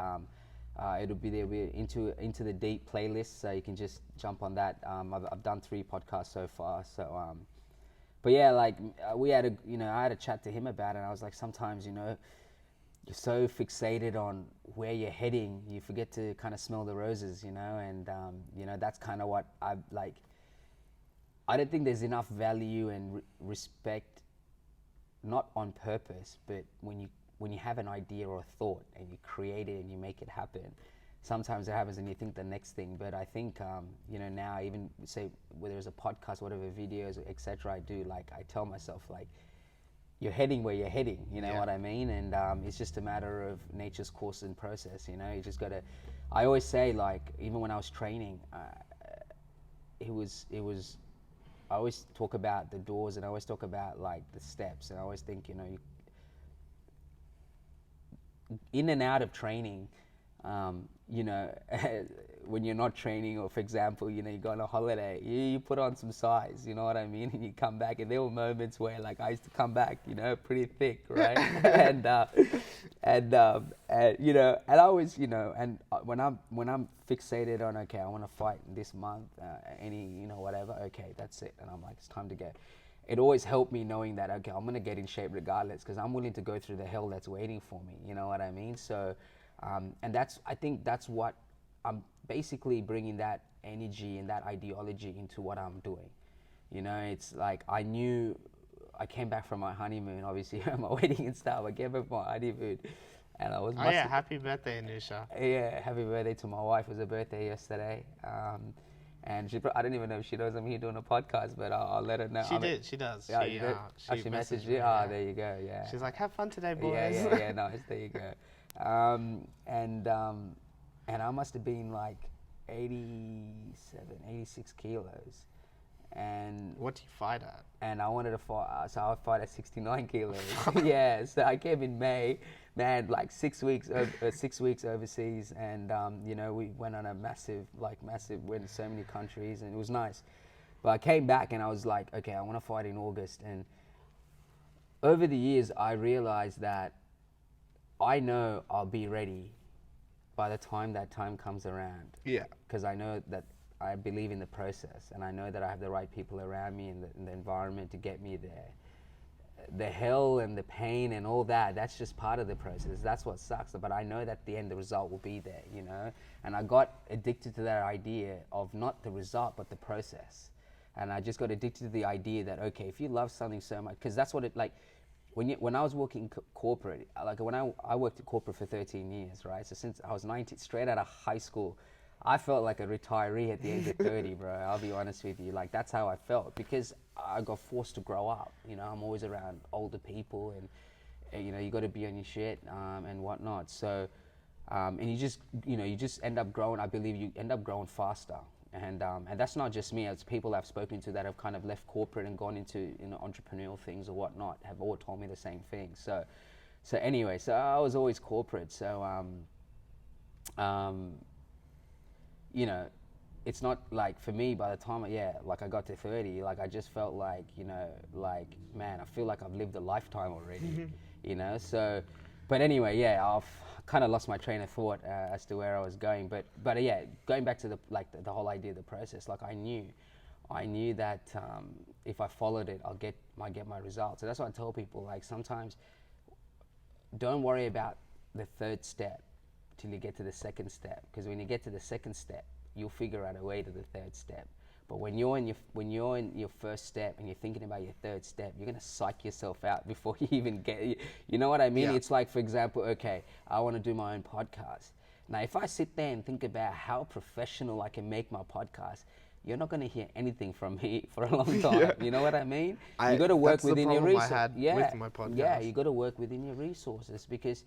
it'll be there. We're into the Deep playlist, so you can just jump on that. I've done 3 podcasts so far. So, but yeah, like I had a chat to him about it. And I was like, sometimes you're so fixated on where you're heading, you forget to kind of smell the roses, and that's kind of what I like. I don't think there's enough value and respect, not on purpose, but when you have an idea or a thought and you create it and you make it happen, sometimes it happens and you think the next thing. But I think now, even say whether it's a podcast, whatever videos, etc. I do, like I tell myself like, you're heading where you're heading, you know what I mean? And it's just a matter of nature's course and process, you just got to, I always say, like, even when I was training, I always talk about the doors, and I always talk about like the steps, and I always think, in and out of training, when you're not training, or for example, you go on a holiday, you put on some size, you know what I mean, and you come back, and there were moments where like I used to come back, pretty thick, right? and I always, and when I'm fixated on, okay, I want to fight this month, whatever, okay, that's it, and I'm like, it's time to go. It always helped me knowing that, okay, I'm gonna get in shape regardless, because I'm willing to go through the hell that's waiting for me, you know what I mean? So, and I think that's what I'm basically bringing, that energy and that ideology into what I'm doing. It's like I came back from my honeymoon, obviously, my wedding and stuff. I came back from my honeymoon, and I was. Oh yeah, happy birthday, Anusha. Yeah, happy birthday to my wife. It was her birthday yesterday, and I don't even know if she knows I'm here doing a podcast, but I'll let her know. She does. Yeah, she messaged you. Yeah. There you go. Yeah. She's like, have fun today, boys. Yeah. Nice. There you go. And I must have been like 87, 86 kilos. And what do you fight at? And I wanted to fight, so I fight at 69 kilos. Yeah, so I came in May, man, like 6 weeks overseas, and we went on a massive, went to so many countries, and it was nice. But I came back and I was like, okay, I want to fight in August. And over the years, I realized that I know I'll be ready by the time that time comes around. Yeah. Because I know that I believe in the process, and I know that I have the right people around me and the environment to get me there. The hell and the pain and all that, that's just part of the process. That's what sucks. But I know that at the end, the result will be there, And I got addicted to that idea of not the result, but the process. And I just got addicted to the idea that, okay, if you love something so much, because that's what it, like, when I was working corporate, like when I worked at corporate for 13 years, right? So since I was 19, straight out of high school, I felt like a retiree at the age of 30, bro. I'll be honest with you. Like, that's how I felt, because I got forced to grow up. I'm always around older people, and you got to be on your shit and whatnot. So, and you just end up growing. I believe you end up growing faster. And that's not just me. It's people I've spoken to that have kind of left corporate and gone into entrepreneurial things or whatnot, have all told me the same thing. So anyway, so I was always corporate. So it's not like, for me, by the time I got to 30, like I just felt like man, I feel like I've lived a lifetime already. So, but anyway, I've kind of lost my train of thought as to where I was going, but yeah, going back to the whole idea of the process, like I knew that if I followed it, might get my results. So that's what I tell people, like, sometimes don't worry about the third step till you get to the second step, because when you get to the second step, you'll figure out a way to the third step. But when you're in your first step and you're thinking about your third step, you're gonna psych yourself out before you even get. You know what I mean? Yeah. It's like, for example, okay, I want to do my own podcast. Now, if I sit there and think about how professional I can make my podcast, you're not gonna hear anything from me for a long time. You know what I mean? You got to work within your resources. With my podcast. Yeah, you got to work within your resources, because.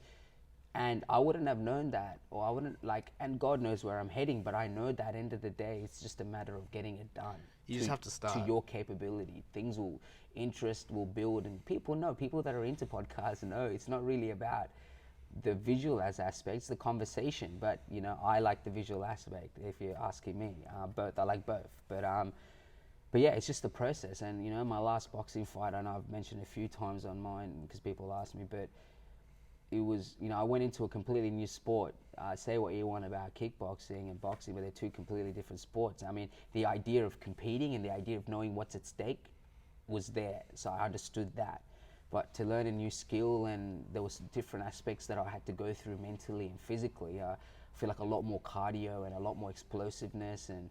And I wouldn't have known that, or I wouldn't like, and God knows where I'm heading, but I know that end of the day, it's just a matter of getting it done. You just have to start. To your capability. Interest will build, and people that are into podcasts know it's not really about the visual as aspects, the conversation, but I like the visual aspect, if you're asking me. I like both, but yeah, it's just the process. And my last boxing fight, I know I've mentioned a few times on mine because people ask me, but it was, I went into a completely new sport. Say what you want about kickboxing and boxing, but they're two completely different sports. I mean, the idea of competing and the idea of knowing what's at stake was there, so I understood that. But to learn a new skill, and there was different aspects that I had to go through mentally and physically. I feel like a lot more cardio and a lot more explosiveness, and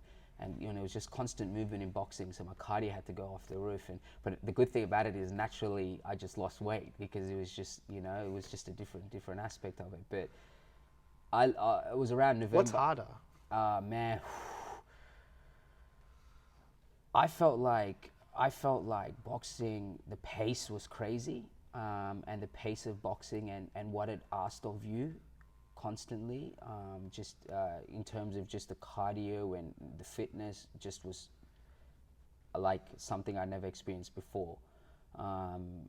it was just constant movement in boxing, so my cardio had to go off the roof. But the good thing about it is naturally I just lost weight because it was just it was just a different aspect of it. But it was around November. What's harder? Man, I felt like boxing, the pace was crazy, and the pace of boxing and what it asked of you constantly, in terms of just the cardio and the fitness, just was like something I never experienced before.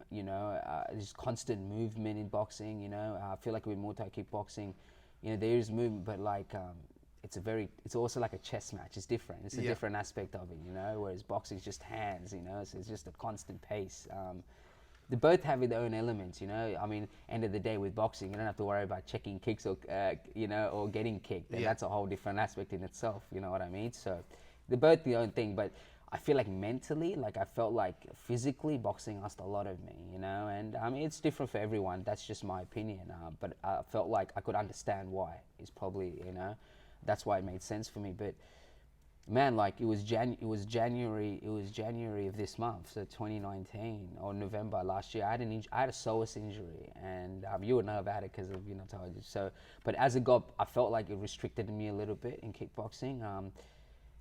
There's constant movement in boxing. I feel like with Muay Thai kickboxing, there is movement, but like it's also like a chess match. It's different. It's a different aspect of it, whereas boxing is just hands, so it's just a constant pace. They both have their own elements, I mean, end of the day with boxing, you don't have to worry about checking kicks or, or getting kicked. And that's a whole different aspect in itself, you know what I mean? So they're both their own thing, but I feel like mentally, like I felt like physically boxing asked a lot of me, and I mean, it's different for everyone. That's just my opinion. But I felt like I could understand why. It's probably, that's why it made sense for me. But man, like it was January of this month, so 2019 or November last year. I had a psoas injury, and you would know about it because of told you. So, but as I felt like it restricted me a little bit in kickboxing.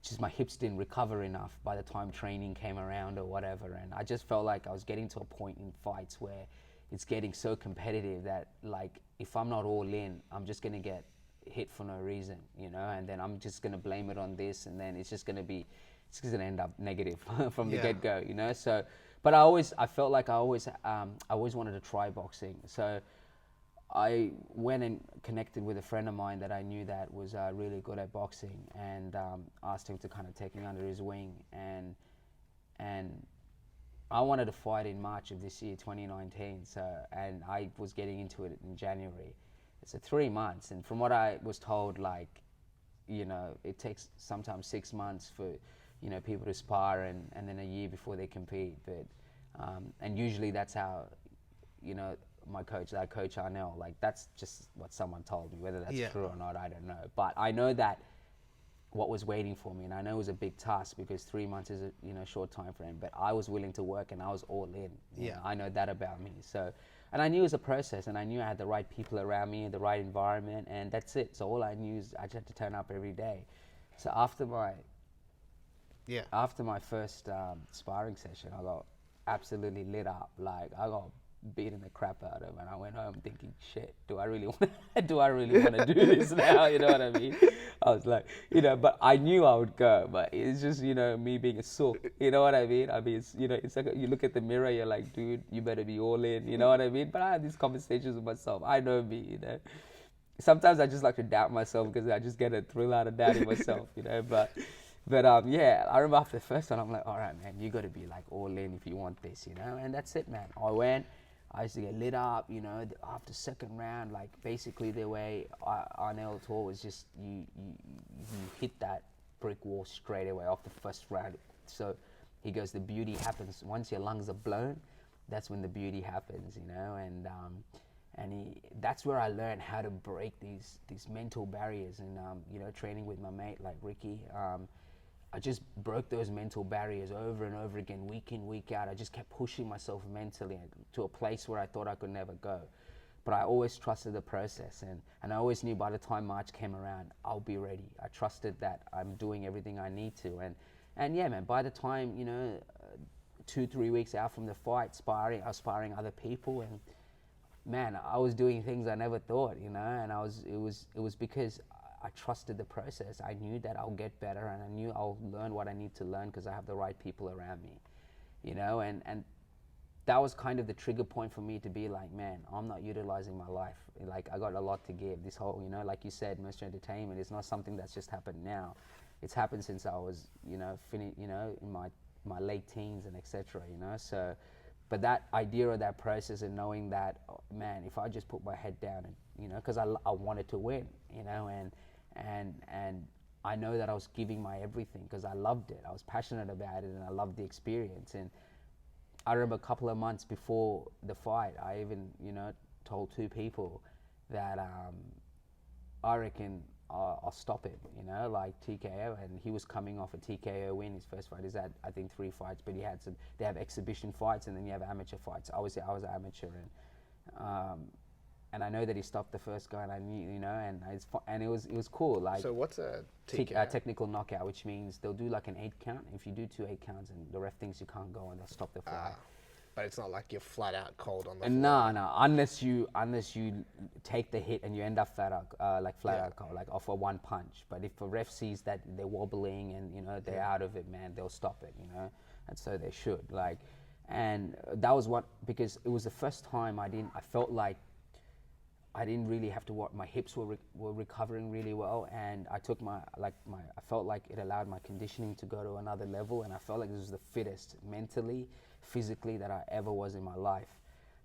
Just my hips didn't recover enough by the time training came around or whatever, and I just felt like I was getting to a point in fights where it's getting so competitive that like if I'm not all in, I'm just gonna get hit for no reason, and then I'm just gonna blame it on this, and then it's just gonna end up negative from the get-go, So, but I felt like I always wanted to try boxing, so I went and connected with a friend of mine that I knew that was really good at boxing, and asked him to kind of take me under his wing, and I wanted to fight in March of this year, 2019. So, and I was getting into it in January. So 3 months, and from what I was told, like, it takes sometimes 6 months for, people to spar and then a year before they compete. But, and usually that's how, my coach, that coach Arnell, like that's just what someone told me. Whether that's true or not, I don't know. But I know that what was waiting for me, and I know it was a big task because 3 months is a short time frame. But I was willing to work, and I was all in. I know that about me. So, and I knew it was a process, and I knew I had the right people around me, the right environment, and that's it. So all I knew is I just had to turn up every day. So after my first sparring session, I got absolutely lit up. Like I got beating the crap out of him, and I went home thinking, shit, do I really want to do this now? You know what I mean? I was like, but I knew I would go, but it's just, me being a sook, you know what I mean? I mean, it's like you look at the mirror, you're like, dude, you better be all in, you know what I mean? But I had these conversations with myself. I know me, Sometimes I just like to doubt myself because I just get a thrill out of doubting myself, But I remember after the first one, I'm like, all right, man, you got to be like all in if you want this, And that's it, man. I went. I used to get lit up, after second round, like basically the way Arnell taught was just you hit that brick wall straight away off the first round. So he goes, the beauty happens once your lungs are blown. That's when the beauty happens, and that's where I learned how to break these mental barriers, and training with my mate like Ricky. I just broke those mental barriers over and over again, week in, week out. I just kept pushing myself mentally to a place where I thought I could never go. But I always trusted the process, and I always knew by the time March came around, I'll be ready. I trusted that I'm doing everything I need to. And yeah, man, by the time, 2-3 weeks out from the fight, I was sparring other people, and man, I was doing things I never thought, you know, and it was because I trusted the process. I knew that I'll get better, and I knew I'll learn what I need to learn because I have the right people around me, you know, and that was kind of the trigger point for me to be like, man, I'm not utilizing my life. Like, I got a lot to give. This whole, you know, like you said, Mercenary Entertainment is not something that's just happened now. It's happened since I was, you know, in my late teens and etc. You know, so, but that idea of that process and knowing that, oh, man, if I just put my head down and, you know, because I wanted to win, you know, and I know that I was giving my everything because I loved it. I was passionate about it and I loved the experience. And I remember a couple of months before the fight, I even, you know, told 2 people that I reckon I'll stop it, you know, like TKO. And he was coming off a TKO win. His first fight is at, I think, 3 fights, but they have exhibition fights and then you have amateur fights. Obviously, I was an amateur, and I know that he stopped the first guy, and I knew, you know, and it was cool. Like, So what's a TKO? technical knockout, which means they'll do like an 8 count. If you do 2 8 counts and the ref thinks you can't go, and they'll stop the fight. But it's not like you're flat out cold on the No, unless you take the hit and you end up flat out cold, like off a 1 punch. But if a ref sees that they're wobbling and, you know, they're out of it, man, they'll stop it, you know, and so they should. Like, and that was because it was the first time I felt like I didn't really have to work. My hips were recovering really well, and I felt like it allowed my conditioning to go to another level, and I felt like this was the fittest mentally, physically that I ever was in my life.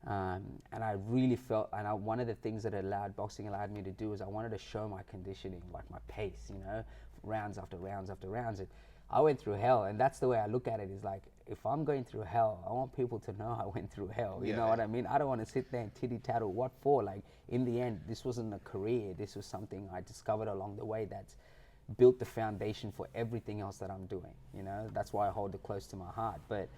And I really felt, and one of the things that boxing allowed me to do is I wanted to show my conditioning, like my pace, you know, rounds after rounds after rounds. And I went through hell, and that's the way I look at it, is like, if I'm going through hell, I want people to know I went through hell. You know what I mean? I don't want to sit there and titty-tattle. What for? Like, in the end, this wasn't a career. This was something I discovered along the way that's built the foundation for everything else that I'm doing. You know, that's why I hold it close to my heart. But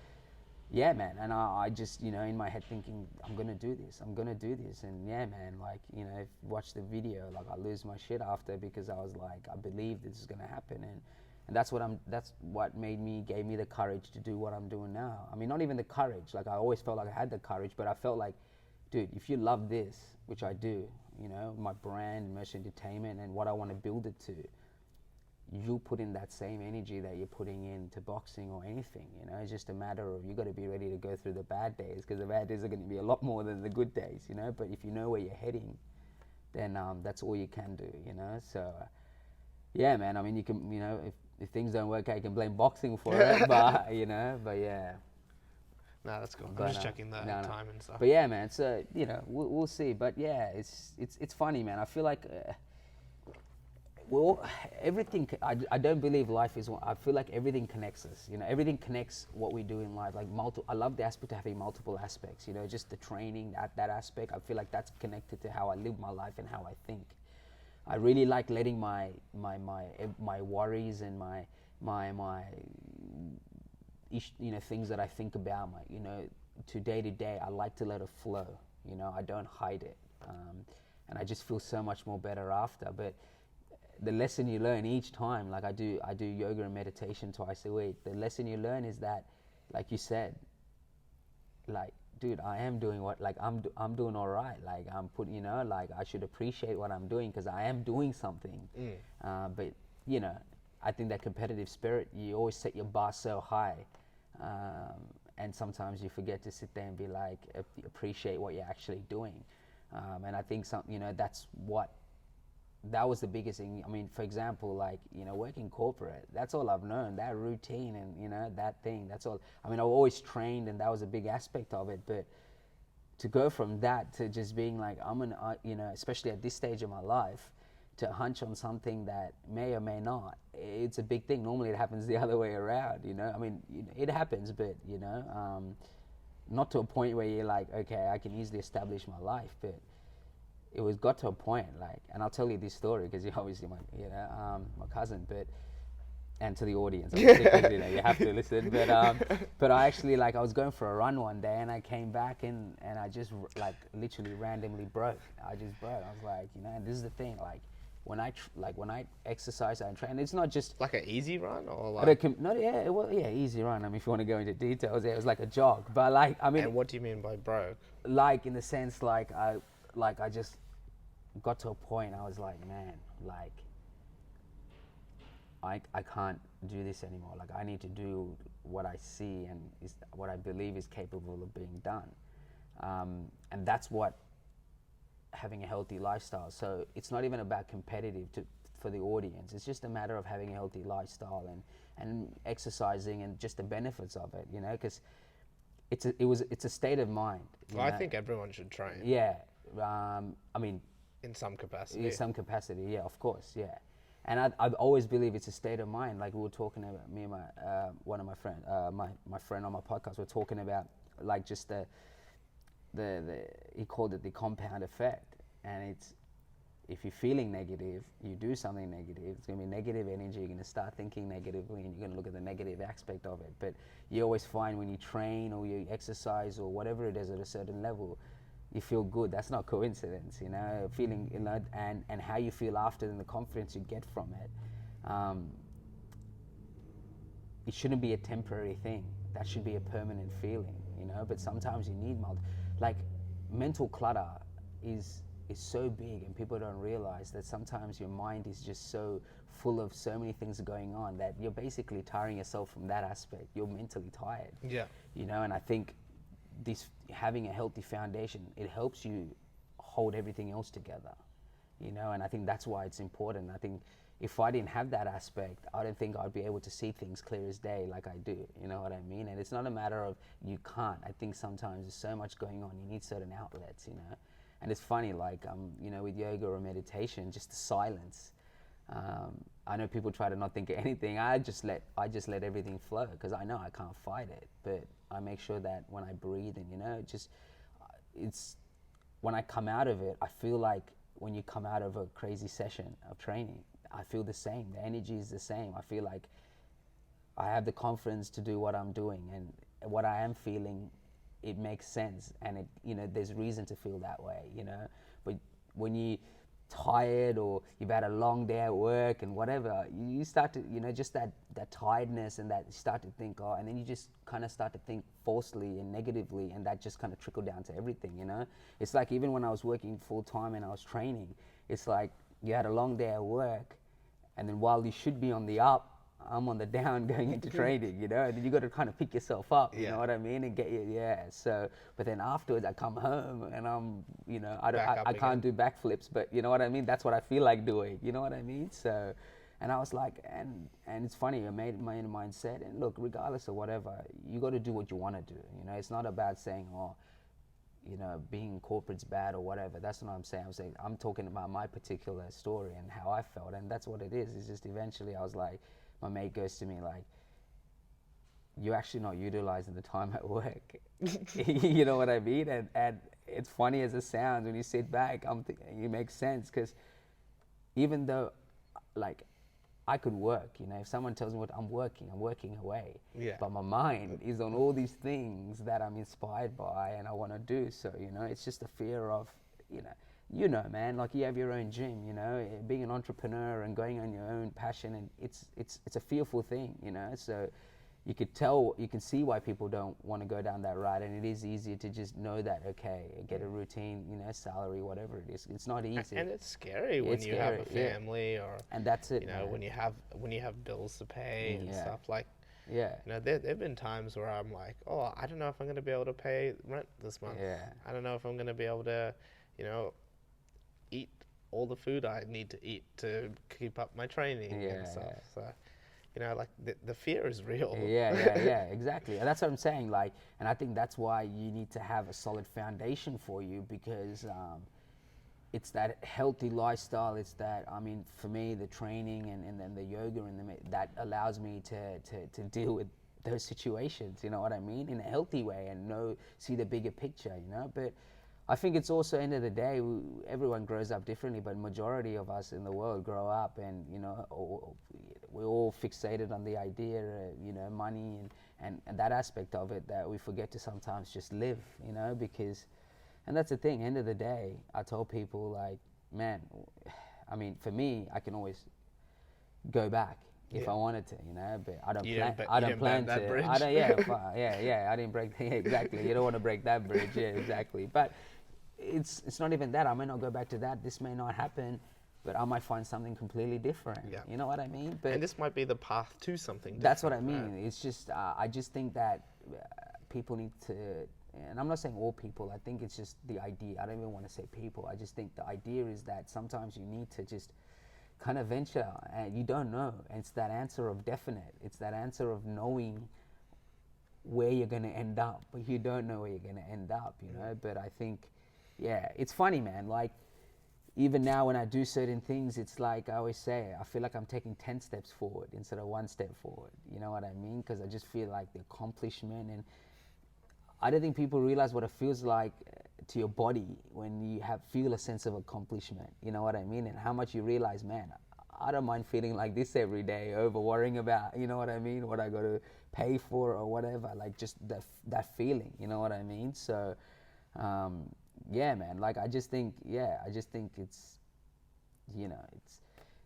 yeah, man, and I just, you know, in my head thinking, I'm going to do this. And yeah, man, like, you know, if you watch the video, like, I lose my shit after, because I was like, I believe this is going to happen. And that's what gave me the courage to do what I'm doing now. I mean, not even the courage. Like, I always felt like I had the courage, but I felt like, dude, if you love this, which I do, you know, my brand, Mercenary Entertainment, and what I want to build it to, you'll put in that same energy that you're putting into boxing or anything, you know. It's just a matter of, you got to be ready to go through the bad days, because the bad days are going to be a lot more than the good days, you know. But if you know where you're heading, then that's all you can do, you know. So yeah, man, I mean, you can, you know, if things don't work out, you can blame boxing for it, but, you know, but yeah. No, that's cool. But I'm just checking the time and stuff. But yeah, man, so, you know, we'll see. But yeah, it's funny, man. I feel like, everything, I don't believe life is one. I feel like everything connects us, you know. Everything connects what we do in life. Like, I love the aspect of having multiple aspects, you know, just the training, that aspect. I feel like that's connected to how I live my life and how I think. I really like letting my worries and my you know, things that I think about, you know, to day, I like to let it flow, you know. I don't hide it, and I just feel so much more better after. But the lesson you learn each time, like I do yoga and meditation twice a week. The lesson you learn is that, like you said, like, dude, I am doing I'm doing all right. Like, you know, like, I should appreciate what I'm doing, because I am doing something. But, you know, I think that competitive spirit, you always set your bar so high, and sometimes you forget to sit there and be like, appreciate what you're actually doing. And I think you know, that was the biggest thing. I mean, for example, like, you know, working corporate, that's all I've known, that routine and, you know, that thing, that's all. I mean, I've always trained, and that was a big aspect of it, but to go from that to just being like, you know, especially at this stage of my life, to hunch on something that may or may not, it's a big thing. Normally it happens the other way around, you know. I mean, it happens, but, you know, not to a point where you're like, okay, I can easily establish my life, but it got to a point, like, and I'll tell you this story because you're obviously my cousin, but, and to the audience, obviously, 'cause, you know, you have to listen. But I actually, like, I was going for a run one day, and I came back and I just, like, literally randomly broke. I just broke. I was like, you know, and this is the thing, like, when I exercise and train, it's not just Like an easy run or I like? don't easy run. I mean, if you want to go into details, it was like a jog. But like, I mean, And what do you mean by broke? like in the sense, I just got to a point. I was like, man, like, I can't do this anymore. Like, I need to do what I see and is what I believe is capable of being done. And that's what having a healthy lifestyle. So it's not even about competitive for the audience. It's just a matter of having a healthy lifestyle and exercising and just the benefits of it, you know, because it's a state of mind. Well, I think everyone should train Yeah. I mean, in some capacity. in some capacity, yeah, of course, yeah. And I always believe it's a state of mind. Like we were talking about, me and my one of my friend, my friend on my podcast, we're talking about like just the he called it the compound effect. And it's, if you're feeling negative, you do something negative, it's going to be negative energy, you're going to start thinking negatively and you're going to look at the negative aspect of it. But you always find when you train or you exercise or whatever it is at a certain level, you feel good. That's not coincidence, you know, feeling, you know, and how you feel after and the confidence you get from it. It shouldn't be a temporary thing. That should be a permanent feeling, you know, but sometimes you need like mental clutter is so big, and people don't realize that sometimes your mind is just so full of so many things going on that you're basically tiring yourself from that aspect. You're mentally tired. Yeah. You know, and I think this having a healthy foundation, it helps you hold everything else together. You know, and I think that's why it's important. I think if I didn't have that aspect, I don't think I'd be able to see things clear as day like I do. You know what I mean? And it's not a matter of you can't. I think sometimes there's so much going on. You need certain outlets, you know. And it's funny, like, you know, with yoga or meditation, just the silence. I know people try to not think of anything. I just let everything flow because I know I can't fight it. But I make sure that when I breathe and, you know, it's when I come out of it, I feel like when you come out of a crazy session of training, I feel the same. The energy is the same. I feel like I have the confidence to do what I'm doing, and what I am feeling, it makes sense, and it, you know, there's reason to feel that way, you know. But when you tired or you've had a long day at work and whatever, you start to, you know, just that tiredness and that you start to think, oh, and then you just kind of start to think falsely and negatively, and that just kind of trickle down to everything, you know. It's like even when I was working full time and I was training, it's like you had a long day at work, and then while you should be on the up, I'm on the down going into training, you know, and then you got to kind of pick yourself up, you know what I mean, and get you, so, but then afterwards I come home and I'm, you know, I can't do backflips, but you know what I mean, that's what I feel like doing, you know what I mean, so, and I was like, and it's funny, I made my own mindset, and look, regardless of whatever, you got to do what you want to do, you know, it's not about saying, oh, you know, being corporate's bad or whatever. That's not what I'm saying. I'm talking about my particular story and how I felt, and that's what it is. It's just eventually I was like, my mate goes to me like, you're actually not utilizing the time at work. You know what I mean? And it's funny as it sounds when you sit back, it makes sense, because even though, like, I could work, you know, if someone tells me what I'm working away. Yeah. But my mind is on all these things that I'm inspired by and I want to do. So, you know, it's just a fear of, you know, man, like you have your own gym, you know, being an entrepreneur and going on your own passion, and it's a fearful thing, you know. So you can see why people don't want to go down that route, and it is easier to just know that, okay, get a routine, you know, salary, whatever it is. It's not easy. And it's scary when you have a family, or, and that's it, you know, man. when you have bills to pay and stuff, like, yeah. You know, there've been times where I'm like, oh, I don't know if I'm going to be able to pay rent this month. Yeah. I don't know if I'm going to be able to, you know, eat all the food I need to eat to keep up my training and stuff. Yeah. So, you know, like the fear is real. Yeah, exactly. And that's what I'm saying. Like, and I think that's why you need to have a solid foundation for you, because it's that healthy lifestyle. It's that, I mean, for me, the training and then the yoga and that allows me to deal with those situations. You know what I mean? In a healthy way, and see the bigger picture. You know, but I think it's also, end of the day, everyone grows up differently, but majority of us in the world grow up and, you know, we're all fixated on the idea, you know, money and that aspect of it, that we forget to sometimes just live, you know, because, and that's the thing, end of the day, I told people, like, man, I mean, for me, I can always go back if I wanted to, you know. But I don't plan. I don't plan that to. bridge. I don't. Yeah, yeah. I didn't break. Yeah, exactly. You don't want to break that bridge. Yeah, exactly. But it's not even that. I may not go back to that. This may not happen, but I might find something completely different. Yeah. You know what I mean? But And this might be the path to something different. that's what I right? mean. It's just I just think that people need to, and I'm not saying all people. I think it's just the idea. I don't even want to say people. I just think the idea is that sometimes you need to just kind of venture, and you don't know. And it's that answer of definite. It's that answer of knowing where you're going to end up, but you don't know where you're going to end up. You know. But I think, yeah, it's funny, man. Like, even now when I do certain things, it's like I always say, I feel like I'm taking 10 steps forward instead of 1 step forward. You know what I mean? Because I just feel like the accomplishment, and I don't think people realize what it feels like to your body when you feel a sense of accomplishment. You know what I mean? And how much you realize, man, I don't mind feeling like this every day over worrying about, you know what I mean, what I got to pay for or whatever. Like, just that feeling, you know what I mean? So, yeah, man, like I just think it's, you know,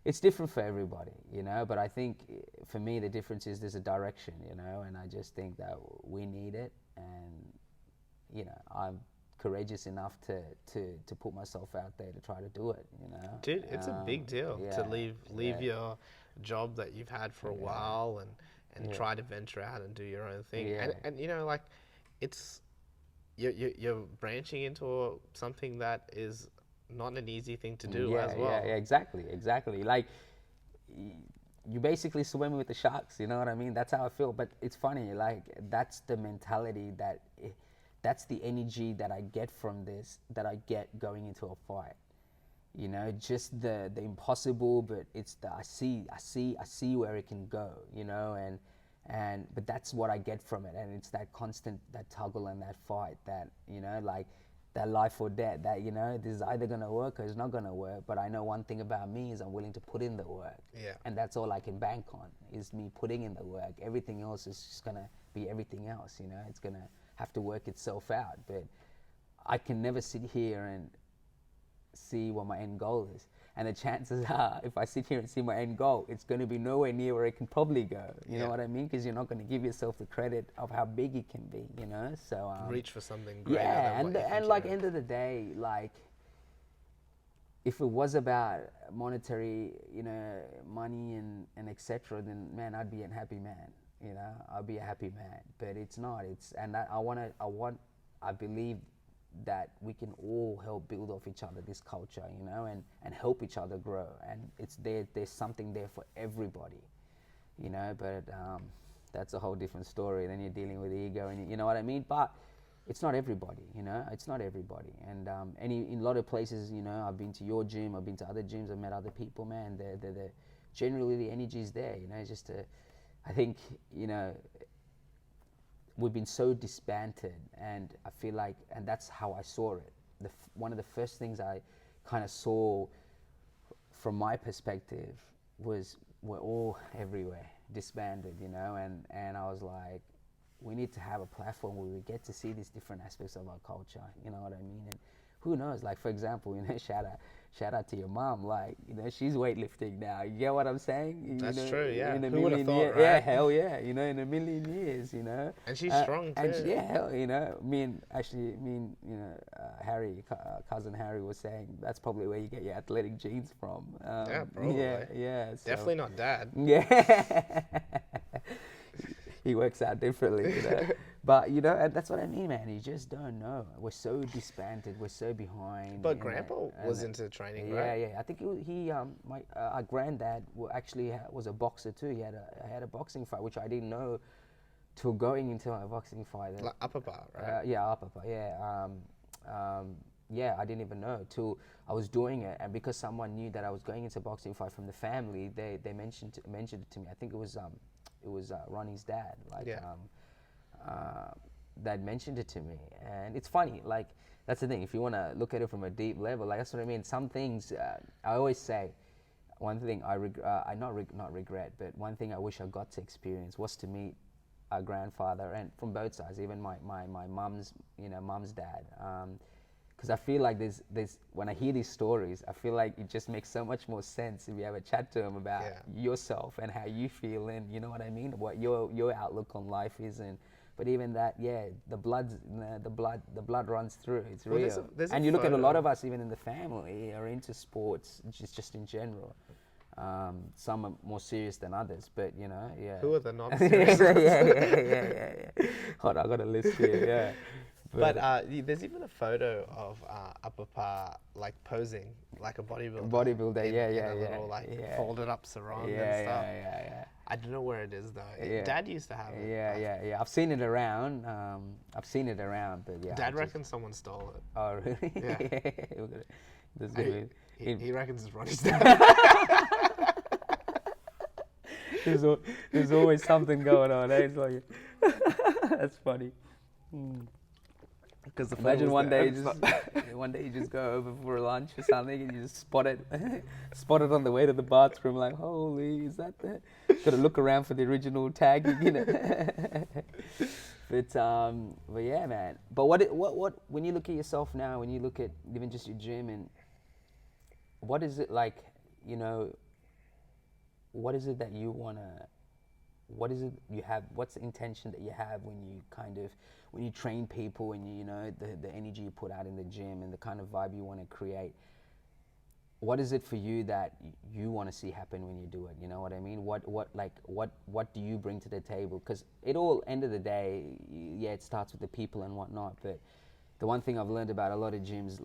it's different for everybody, you know, but I think for me the difference is there's a direction, you know, and I just think that we need it, and, you know, I'm courageous enough to put myself out there to try to do it, you know. Dude, it's a big deal to leave yeah. your job that you've had for a while and try to venture out and do your own thing. Yeah. And you know, like, it's you're branching into something that is not an easy thing to do as well. Yeah, exactly. Like, you basically swimming with the sharks, you know what I mean? That's how I feel. But it's funny, like, that's the mentality that's the energy that I get from this, that I get going into a fight. You know, just the impossible, but it's the I see where it can go, you know, but that's what I get from it, and it's that constant, that toggle and that fight, that, you know, like that life or death, that, you know, this is either gonna work or it's not gonna work. But I know one thing about me is I'm willing to put in the work, and that's all I can bank on, is me putting in the work. Everything else is just gonna be everything else, you know. It's gonna have to work itself out. But I can never sit here and see what my end goal is, and the chances are, if I sit here and see my end goal, it's going to be nowhere near where it can probably go. You know what I mean? Because you're not going to give yourself the credit of how big it can be, you know. So reach for something greater. Yeah, than and like, end of the day, like, if it was about monetary, you know, money and etc., then, man, I'd be a happy man. You know, I'd be a happy man. But it's not. It's, and I believe that we can all help build off each other, this culture, you know, and help each other grow. And it's there's something there for everybody, you know. But that's a whole different story. Then you're dealing with ego, and you know what I mean. But it's not everybody, you know. It's not everybody. And in a lot of places, you know, I've been to your gym, I've been to other gyms, I've met other people, man. They're generally, the energy is there, you know. It's just I think, you know, we've been so disbanded, and I feel like, and that's how I saw it. One of the first things I kind of saw from my perspective was we're all everywhere, disbanded, you know, and I was like, we need to have a platform where we get to see these different aspects of our culture, you know what I mean? And who knows, like, for example, you know, shout out to your mom, like, you know, she's weightlifting now, you get what I'm saying? That's know, true, yeah. In a Who would have thought, years, right? yeah, hell yeah, you know, in a million years, you know. And she's strong too. And yeah, hell, you know, you know, Harry, cousin Harry was saying that's probably where you get your athletic genes from. Yeah, probably. Yeah. So, Definitely not dad. yeah. He works out differently, you know. But, you know, and that's what I mean, man. You just don't know. We're so disbanded. We're so behind. But Grandpa was into training, right? Yeah. I think my our granddad actually was a boxer too. He had a boxing fight, which I didn't know till going into my boxing fight. Like upper bar, right? Upper bar. Yeah, I didn't even know till I was doing it, and because someone knew that I was going into a boxing fight from the family, they mentioned it to me. I think it was Ronnie's dad, like, that mentioned it to me. And it's funny, like, that's the thing, if you want to look at it from a deep level, like, that's what I mean. Some things, I always say, one thing not regret, but one thing I wish I got to experience was to meet our grandfather, and from both sides, even my mum's, you know, mum's dad, because I feel like there's when I hear these stories, I feel like it just makes so much more sense if you have a chat to them about yourself and how you feel, and you know what I mean, what your outlook on life is. And but even that, the blood runs through. It's real. And you look at a lot of us, even in the family, are into sports, just in general. Some are more serious than others, but you know, Who are the not serious? yeah. Hold on, I got a list here. Yeah. But there's even a photo of Upper like posing like a bodybuilder. Bodybuilder, in a little folded up sarong and stuff. Yeah. I don't know where it is though. Dad used to have it. Yeah. I've seen it around. But yeah. Dad reckons someone stole it. Oh really? Yeah. He reckons it's Ronnie's dad. There's always something going on. Eh? It's like that's funny. Because imagine one day you just go over for lunch or something and you just spot it on the way to the bathroom, like, holy, is that the? Got to look around for the original tag, you know. But yeah, man. But what when you look at yourself now, when you look at even just your gym, and what is it like, you know? What is it that you wanna? What is it you have? What's the intention that you have when you train people, and you know the energy you put out in the gym and the kind of vibe you want to create? What is it for you that you want to see happen when you do it? You know what I mean? What do you bring to the table? Because it all, end of the day, it starts with the people and whatnot. But the one thing I've learned about a lot of gyms,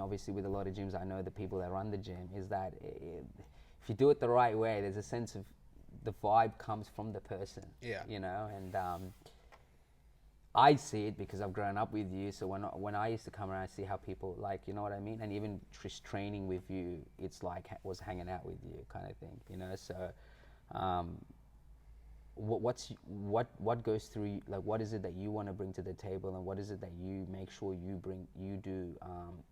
obviously with a lot of gyms, I know the people that run the gym, is that if you do it the right way, there's a sense of the vibe comes from the person. Yeah. You know, and I see it because I've grown up with you. So when I used to come around, I see how people, like, you know what I mean? And even just training with you, it's like was hanging out with you kind of thing, you know? So what goes through, like, what is it that you want to bring to the table, and what is it that you make sure you do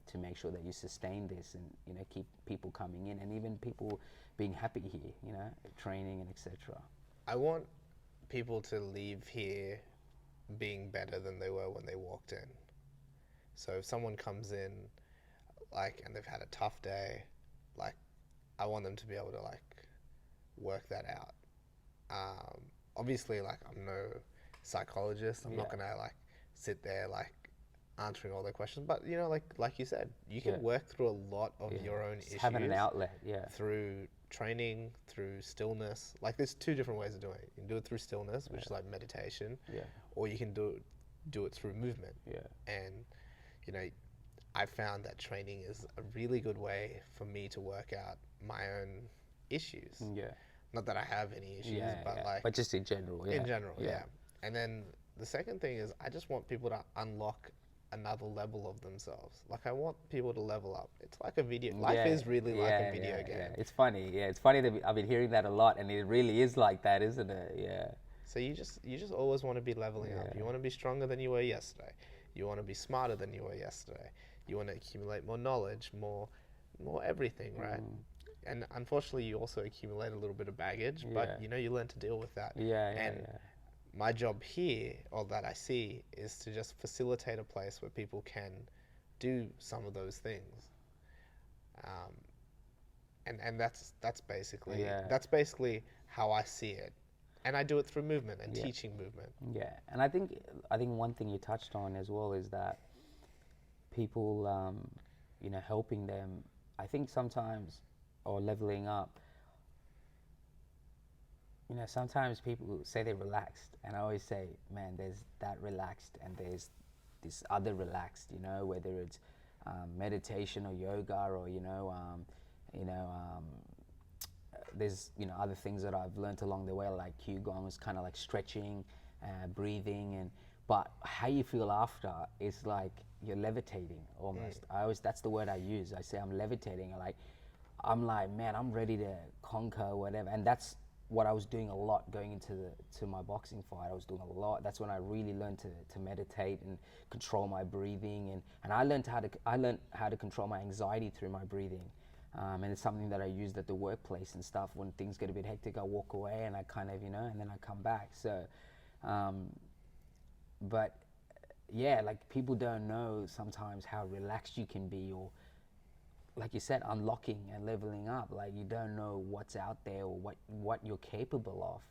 to make sure that you sustain this and, you know, keep people coming in and even people being happy here, you know, training and etc. I want people to leave here being better than they were when they walked in. So if someone comes in, like, and they've had a tough day, like, I want them to be able to, like, work that out. Obviously, like, I'm no psychologist. I'm not gonna, like, sit there, like, answering all their questions. But, you know, like you said, you can work through a lot of your own issues. Having an outlet, through training, through stillness. Like, there's two different ways of doing it. You can do it through stillness, which is like meditation, or you can do it through movement. And, you know, I found that training is a really good way for me to work out my own issues. Not that I have any issues, but just in general. In general, And then the second thing is, I just want people to unlock another level of themselves. Like, I want people to level up. It's like a video. Life is really like a video game. It's funny. It's funny that I've been hearing that a lot, and it really is like that, isn't it? Yeah. So you just always want to be leveling up. You want to be stronger than you were yesterday. You want to be smarter than you were yesterday. You want to accumulate more knowledge, more everything, right? And unfortunately, you also accumulate a little bit of baggage, but you know, you learn to deal with that. My job here, or that I see, is to just facilitate a place where people can do some of those things. And that's basically how I see it. And I do it through movement and teaching movement. Yeah, and I think one thing you touched on as well is that people, you know, helping them, I think sometimes, or leveling up, you know, sometimes people say they're relaxed, and I always say, man, there's that relaxed and there's this other relaxed, you know, whether it's meditation or yoga, or, there's, you know, other things that I've learned along the way, like Qigong is kind of like stretching, breathing, but how you feel after is like you're levitating almost. That's the word I use. I say I'm levitating. I'm like, man, I'm ready to conquer whatever. And that's what I was doing a lot going into my boxing fight. I was doing a lot. That's when I really learned to meditate and control my breathing, and I learned how to control my anxiety through my breathing. And it's something that I used at the workplace and stuff. When things get a bit hectic, I walk away and I kind of, you know, and then I come back. So, but yeah, like people don't know sometimes how relaxed you can be, or like you said, unlocking and leveling up. Like you don't know what's out there or what you're capable of,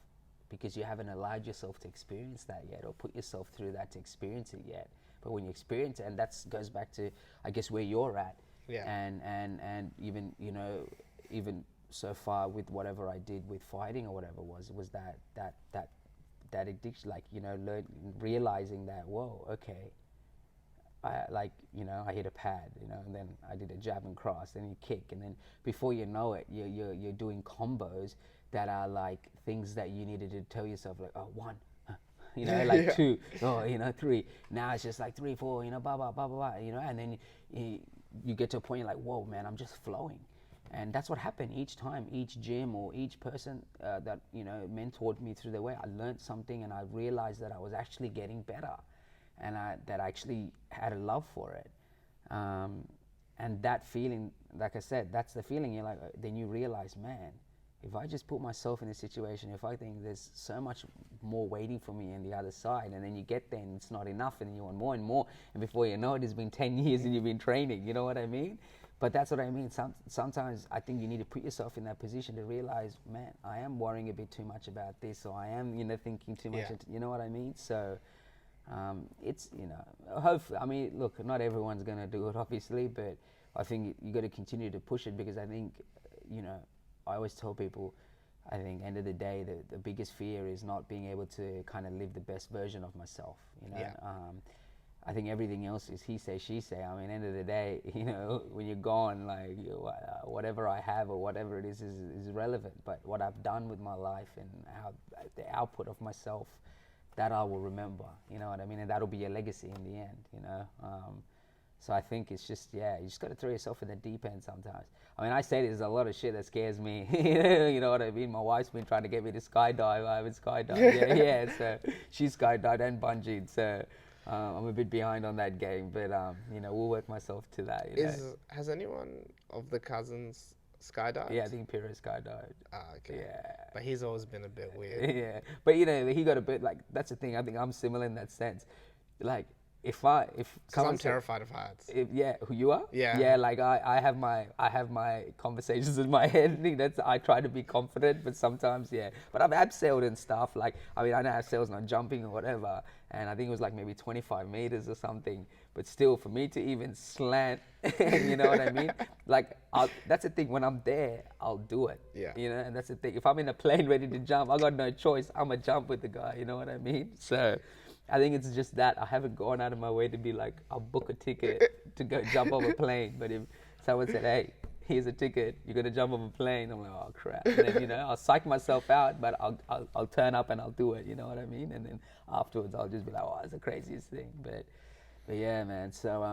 because you haven't allowed yourself to experience that yet, or put yourself through that to experience it yet. But when you experience it, and that goes back to, I guess, where you're at, Yeah. and even, you know, even so far with whatever I did with fighting or whatever was that addiction, like, you know, realizing that, whoa, okay, like, you know, I hit a pad, you know, and then I did a jab and cross, then you kick, and then before you know it, you're doing combos that are like things that you needed to tell yourself, like, oh, one, you know, like Yeah. two, oh, you know, three. Now it's just like 3, 4, you know, blah blah blah blah blah, you know, and then you get to a point, you're like, whoa, man, I'm just flowing. And that's what happened each time, each gym or each person that, you know, mentored me through the way. I learned something, and I realized that I was actually getting better, and that I actually had a love for it. And that feeling, like I said, that's the feeling. You're like, then you realize, man, if I just put myself in a situation, if I think there's so much more waiting for me on the other side, and then you get there and it's not enough, and then you want more and more, and before you know it, it's been 10 years and you've been training, you know what I mean? But that's what I mean. Sometimes I think you need to put yourself in that position to realize, man, I am worrying a bit too much about this, or I am, you know, thinking too much, Yeah. you know what I mean? So it's, you know, hopefully, I mean, look, not everyone's going to do it, obviously, but I think you got to continue to push it, because I think, you know, I always tell people, I think end of the day, the biggest fear is not being able to kind of live the best version of myself, you know? Yeah. I think everything else is he say, she say. I mean, end of the day, you know, when you're gone, like, whatever I have or whatever it is irrelevant. But what I've done with my life and how the output of myself, that I will remember, you know what I mean? And that'll be a legacy in the end, you know? So I think it's just, yeah, you just got to throw yourself in the deep end sometimes. I mean, I say there's a lot of shit that scares me. You know what I mean? My wife's been trying to get me to skydive. I haven't skydived. Yeah. So she skydived and bungeed. So I'm a bit behind on that game, but you know, we'll work myself to that. You know? Has anyone of the cousins skydived? Yeah, I think Piro skydived. Ah, okay. Yeah. But he's always been a bit weird. Yeah, but you know, he got a bit, like, that's the thing. I think I'm similar in that sense. Like, if Because someone I'm terrified of heights. yeah, who you are? Yeah. Yeah, like I have my conversations in my head. I try to be confident, but sometimes, yeah. But I've abseiled and stuff. Like, I mean, I know abseil's not jumping or whatever, and I think it was like maybe 25 meters or something. But still, for me to even slant, you know what I mean? Like, that's the thing. When I'm there, I'll do it. Yeah. You know, and that's the thing. If I'm in a plane ready to jump, I got no choice. I'ma jump with the guy. You know what I mean? So, I think it's just that I haven't gone out of my way to be like, I'll book a ticket to go jump off a plane. But if someone said, hey, here's a ticket, you're gonna jump off a plane, I'm like, oh crap. And then, you know, I'll psych myself out, but I'll turn up and I'll do it. You know what I mean? And then afterwards, I'll just be like, oh, it's the craziest thing. But yeah, man. So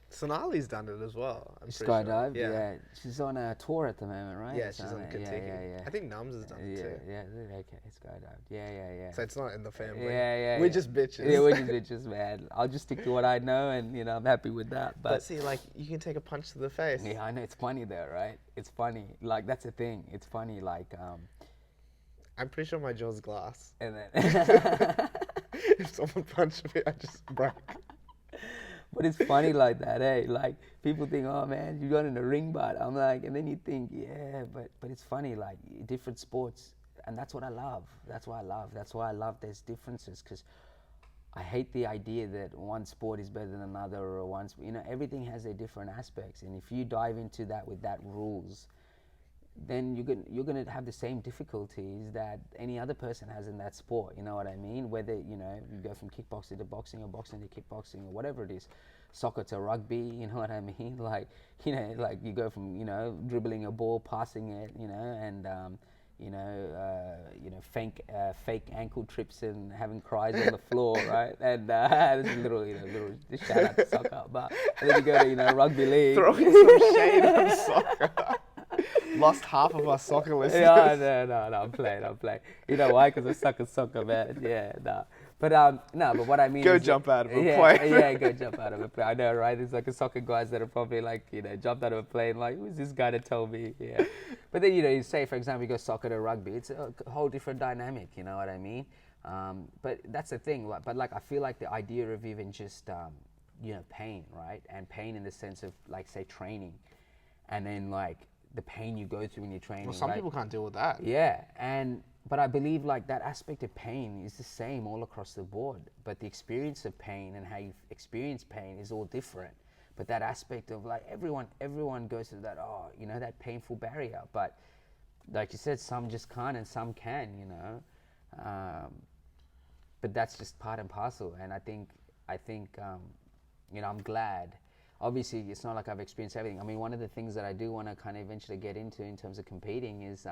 Sonali's done it as well. I'm pretty skydive. Sure. Yeah, she's on a tour at the moment, right? Yeah, she's on Kentucky. Yeah. I think Nums has done it too. Yeah. Okay, skydive. Yeah. So it's not in the family. Yeah. We're just bitches. Yeah, we're just bitches, man. I'll just stick to what I know, and you know, I'm happy with that. But see, like, you can take a punch to the face. Yeah, I know, it's funny though, right? It's funny. Like, that's the thing. It's funny, like, I'm pretty sure my jaw's glass. and then, If someone punched me, I just break. but it's funny like that, eh? Like, people think, oh man, you got in a ring, but I'm like, and then you think, yeah, but it's funny, like, different sports, and that's what I love. That's why I love there's differences, because I hate the idea that one sport is better than another, or you know, everything has their different aspects, and if you dive into that with that rules, then you're gonna have the same difficulties that any other person has in that sport. You know what I mean? Whether, you know, you go from kickboxing to boxing, or boxing to kickboxing, or whatever it is, soccer to rugby. You know what I mean? Like, you know, like you go from, you know, dribbling a ball, passing it, you know, and fake ankle trips and having cries on the floor, right? And this is little shout out to soccer, but and then you go to, you know, rugby league. Throwing some shade on soccer. Lost half of our soccer listeners. Yeah, no, I'm playing. You know why? Because I suck at soccer, man. Yeah, no. But no, but what I mean Go is, jump out of a Yeah, plane. yeah, go jump out of a plane. I know, right? There's like a soccer guys that are probably like, you know, jumped out of a plane, like, who's this guy to tell me? Yeah. But then, you know, you say, for example, you go soccer to rugby, it's a whole different dynamic, you know what I mean? But that's the thing. But like I feel like the idea of even just pain, right? And pain in the sense of like say training, and then like the pain you go through when you're training. Well, some right? people can't deal with that. Yeah, but I believe like that aspect of pain is the same all across the board. But the experience of pain and how you experience pain is all different. But that aspect of like everyone goes through that that painful barrier. But like you said, some just can't and some can, but that's just part and parcel. And I think I'm glad. Obviously, it's not like I've experienced everything. I mean, one of the things that I do want to kind of eventually get into in terms of competing is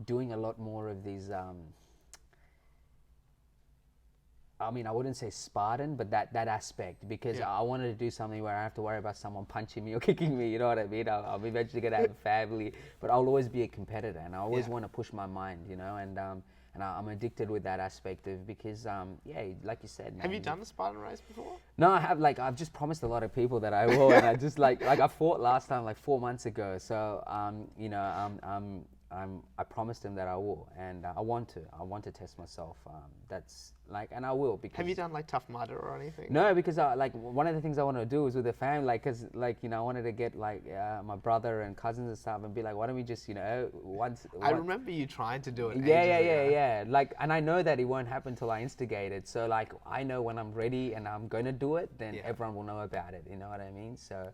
doing a lot more of these. I mean, I wouldn't say Spartan, but that aspect, because I wanted to do something where I have to worry about someone punching me or kicking me, you know what I mean? I'm eventually going to have a family, but I'll always be a competitor, and I always want to push my mind, and I'm addicted with that aspect of, because, like you said, man. Have you done the Spartan race before? No, I have. Like, I've just promised a lot of people that I will, and I just like I fought last time, like 4 months ago, so, I promised him that I will, and I want to test myself. That's like, and I will, because. Have you done like Tough Mudder or anything? No, because one of the things I want to do is with the family, like, cause like I wanted to get like my brother and cousins and stuff, and be like, why don't we just once. I remember you trying to do it. Yeah. Like, and I know that it won't happen till I instigate it. So like, I know when I'm ready and I'm going to do it, then everyone will know about it. You know what I mean? So,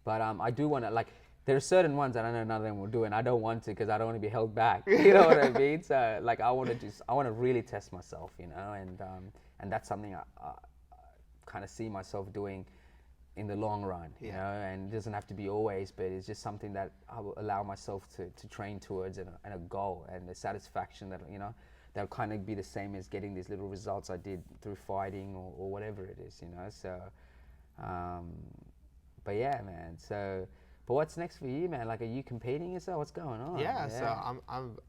but I do want to, like. There are certain ones that I know none of them will do, and I don't want to, because I don't want to be held back. You know what I mean? So like, I want to really test myself, and that's something I kind of see myself doing in the long run, you know. And it doesn't have to be always, but it's just something that I will allow myself to train towards, and a goal and the satisfaction that that'll kind of be the same as getting these little results I did through fighting or whatever it is, So, but yeah, man. So. But what's next for you, man? Like, are you competing yourself? What's going on? Yeah, so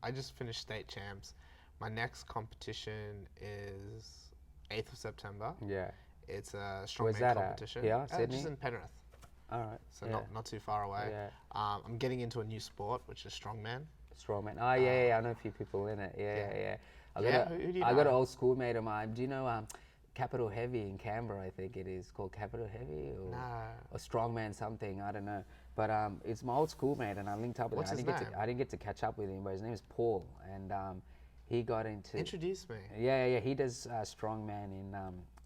I just finished state champs. My next competition is 8th of September. Yeah. It's a Where's strongman that competition. At? Here, Sydney? Just in Penrith. All right. So not too far away. Yeah. I'm getting into a new sport, which is strongman. Strongman. Oh, yeah. I know a few people in it. Yeah. Who do you know? I got an old schoolmate of mine. Do you know Capital Heavy in Canberra? I think it is called Capital Heavy or Strongman something. I don't know. But it's my old schoolmate, and I linked up with What's him. his name? I didn't get to catch up with him, but his name is Paul, and he got into. Introduce me. Yeah. He does strongman in.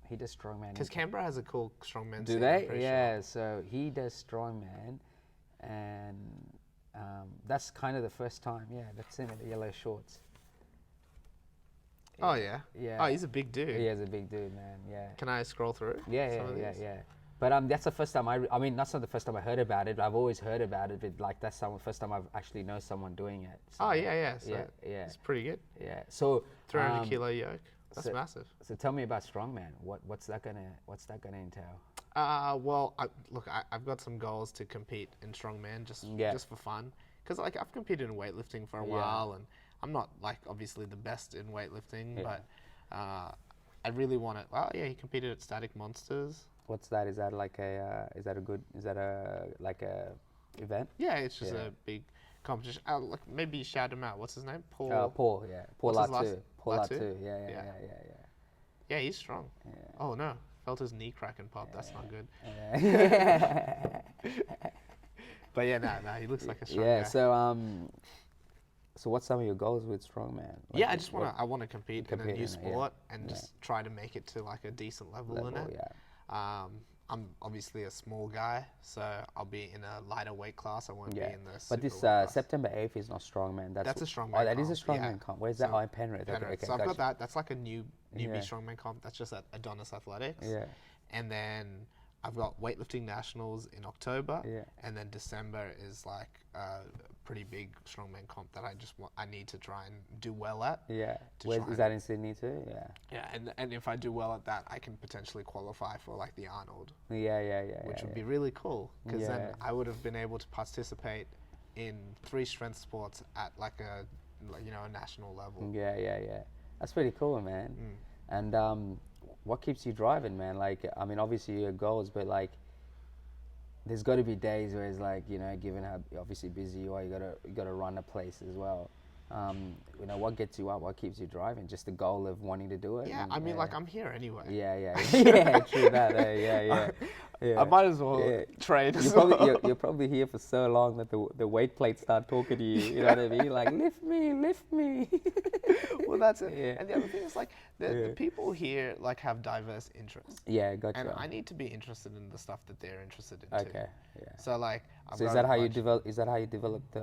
He does strongman. Because Canberra has a cool strongman. Do scene, they? I'm pretty Yeah. sure. So he does strongman, and that's kind of the first time. Yeah, that's him in the yellow shorts. Oh yeah. Yeah. Oh, he's a big dude. He is a big dude, man. Yeah. Can I scroll through? Yeah. But that's the first time I mean, that's not the first time I heard about it. I've always heard about it, but like that's the first time I've actually know someone doing it. So, Oh yeah. So yeah. it's pretty good. Yeah. So 300 kilo yoke. That's so- massive. So tell me about strongman. What's that gonna entail? Well, I've got some goals to compete in strongman just for fun. Because like I've competed in weightlifting for a while, and I'm not like obviously the best in weightlifting, but I really want to. Oh yeah, he competed at Static Monsters. What's that? Is that like a like a event? Yeah, it's just a big competition. Like maybe shout him out. What's his name? Paul. Paul, yeah. Paul What's his Latu. last- Paul Latu? Latu. Yeah. Yeah, he's strong. Oh no, felt his knee crack and pop. That's not good. Yeah. But yeah, no, he looks like a strong Yeah. guy. So what's some of your goals with strongman? Like, Yeah, I want to compete in a compete new in it, sport and just try to make it to like a decent level in it. Yeah. I'm obviously a small guy, so I'll be in a lighter weight class. I won't be in the super But this weight class. September 8th is not strongman. That's a strongman Oh, that is a comp, strongman yeah. comp. Where's So, that? Oh, in Penrith. Penrith. Okay, So I've gotcha. got that. That's like a newbie Yeah. strongman comp. That's just at Adonis Athletics. Yeah. And then I've got weightlifting nationals in October. Yeah. And then December is like a pretty big strongman comp that I need to try and do well at. Yeah. to try Is that in Sydney too? Yeah. Yeah, and if I do well at that, I can potentially qualify for like the Arnold, Yeah. which would be really cool because then Yeah. I would have been able to participate in 3 strength sports at like a national level. Yeah. That's pretty cool, man. And what keeps you driving, man? Like, I mean, obviously your goals, but like, there's got to be days where it's like, given how obviously busy you are, you gotta run a place as well. You know, what gets you up, what keeps you driving? Just the goal of wanting to do it. Yeah, and, I mean, like, I'm here anyway. yeah, yeah, true that. Yeah. I might as well train. You're probably here for so long that the weight plates start talking to you. You know what I mean? Like, lift me. Well, that's it. Yeah. And the other thing is, like, the people here, like, have diverse interests. Yeah, gotcha. And I need to be interested in the stuff that they're interested in too. Okay, yeah. So, like, So is that how you develop? Is that how you developed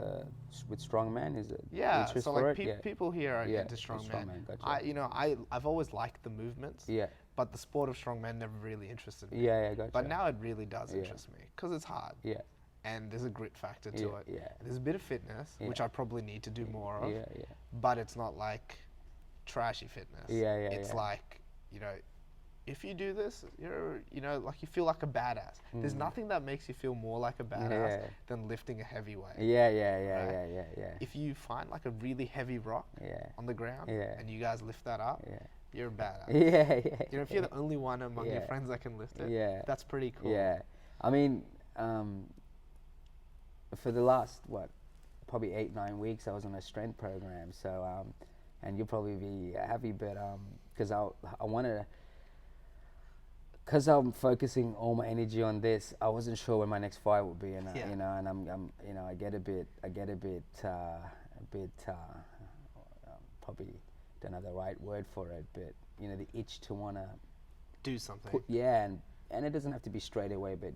with Strongman? Is it interest so for like it? people here are into Strongman, Strongman. gotcha. I've always liked the movements. Yeah. But the sport of Strongman never really interested me. Yeah, gotcha. But now it really does interest me because it's hard. Yeah. And there's a grit factor to it. Yeah. There's a bit of fitness, which I probably need to do more of. Yeah. But it's not like trashy fitness. It's like, you know, if you do this, you're, you know, like you feel like a badass. There's nothing that makes you feel more like a badass than lifting a heavy weight. Yeah. If you find like a really heavy rock on the ground and you guys lift that up, you're a badass. Yeah. You know, if you're the only one among your friends that can lift it, that's pretty cool. Yeah. I mean, for the last, probably 8-9 weeks, I was on a strength program. So, and you'll probably be happy, but because I wanted to, because I'm focusing all my energy on this, I wasn't sure when my next fight would be, and you know, and I'm you know, I get a bit, probably don't have the right word for it, but you know, the itch to want to do something. And it doesn't have to be straight away, but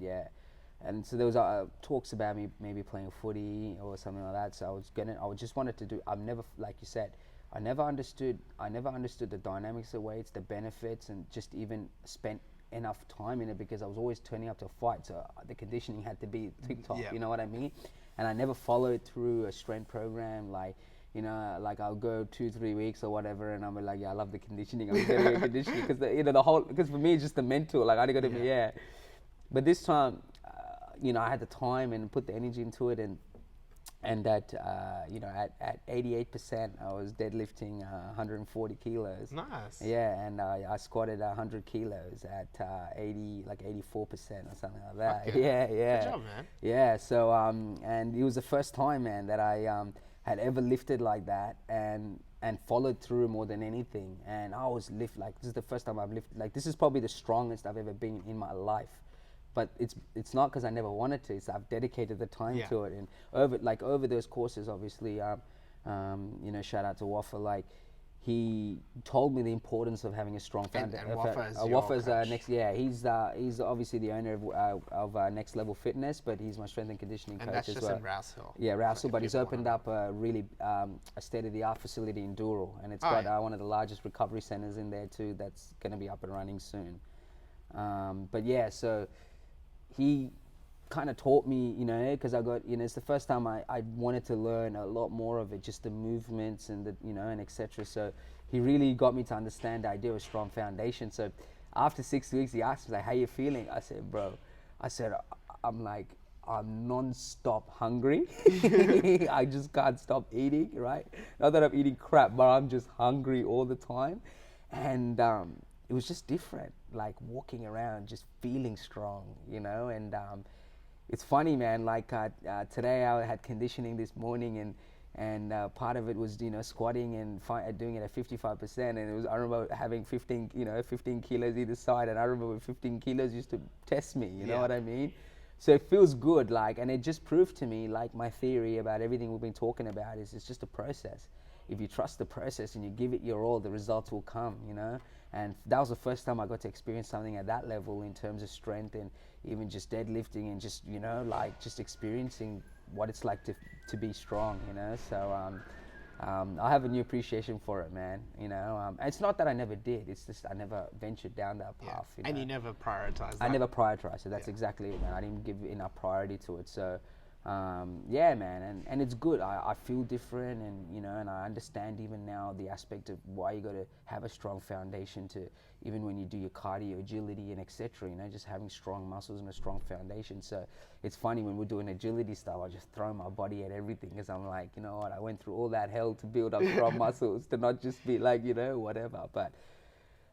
and so there was talks about me maybe playing footy or something like that. So I just wanted to do. I've never, like you said, I never understood the dynamics of weights, the benefits, and just even spent enough time in it because I was always turning up to a fight. So the conditioning had to be tip-top, you know what I mean? And I never followed through a strength program, like, you know, like I'll go 2-3 weeks or whatever, and I'm like, yeah, I love the conditioning. I'm getting a conditioning because you know because for me it's just the mental. Like I got to be But this time, you know, I had the time and put the energy into it, and that you know, at 88%, I was deadlifting 140 kilos. Nice. Yeah, and I squatted 100 kilos at 84% or something like that. Okay. Yeah. Good job, man. Yeah. So and it was the first time, man, that I had ever lifted like that and followed through more than anything. And I was this is the first time I've lifted, like this is probably the strongest I've ever been in my life. But it's not because I never wanted to. It's I've dedicated the time to it, and over those courses, obviously, you know, shout out to Waffa. Like, he told me the importance of having a strong foundation. And Waffa is Waffa's next. Yeah, he's obviously the owner of Next Level Fitness, but he's my strength and conditioning coach that's as just well. in Rouse Hill. Yeah, Rouse Hill, but he's opened up a really a state-of-the-art facility in Douro, and it's got one of the largest recovery centers in there too. That's going to be up and running soon. But yeah, so he kind of taught me, you know, because I got, you know, it's the first time I wanted to learn a lot more of it, just the movements and the, you know, and etc. So he really got me to understand the idea of a strong foundation. So after 6 weeks, he asked me, like, how you feeling? I said, bro, I'm non-stop hungry. I just can't stop eating, right? Not that I'm eating crap, but I'm just hungry all the time. And it was just different, like walking around, just feeling strong, you know. And it's funny, man, like today I had conditioning this morning, and part of it was, you know, squatting and doing it at 55%. And it was, I remember having 15 kilos either side. And I remember 15 kilos used to test me, you know what I mean? So it feels good, like, and it just proved to me, like, my theory about everything we've been talking about is it's just a process. If you trust the process and you give it your all, the results will come, you know? And that was the first time I got to experience something at that level in terms of strength and even just deadlifting and just, you know, like just experiencing what it's like to be strong, you know? So I have a new appreciation for it, man, you know? It's not that I never did, it's just I never ventured down that path. You know? And you never prioritized that. I never prioritized it, that's exactly it, man. I didn't give enough priority to it, so yeah, man, and it's good. I feel different, and you know, and I understand even now the aspect of why you got to have a strong foundation to, even when you do your cardio, agility, and etc. You know, just having strong muscles and a strong foundation. So it's funny when we're doing agility stuff, I just throw my body at everything because I'm like, you know what, I went through all that hell to build up strong muscles to not just be like, you know, whatever. But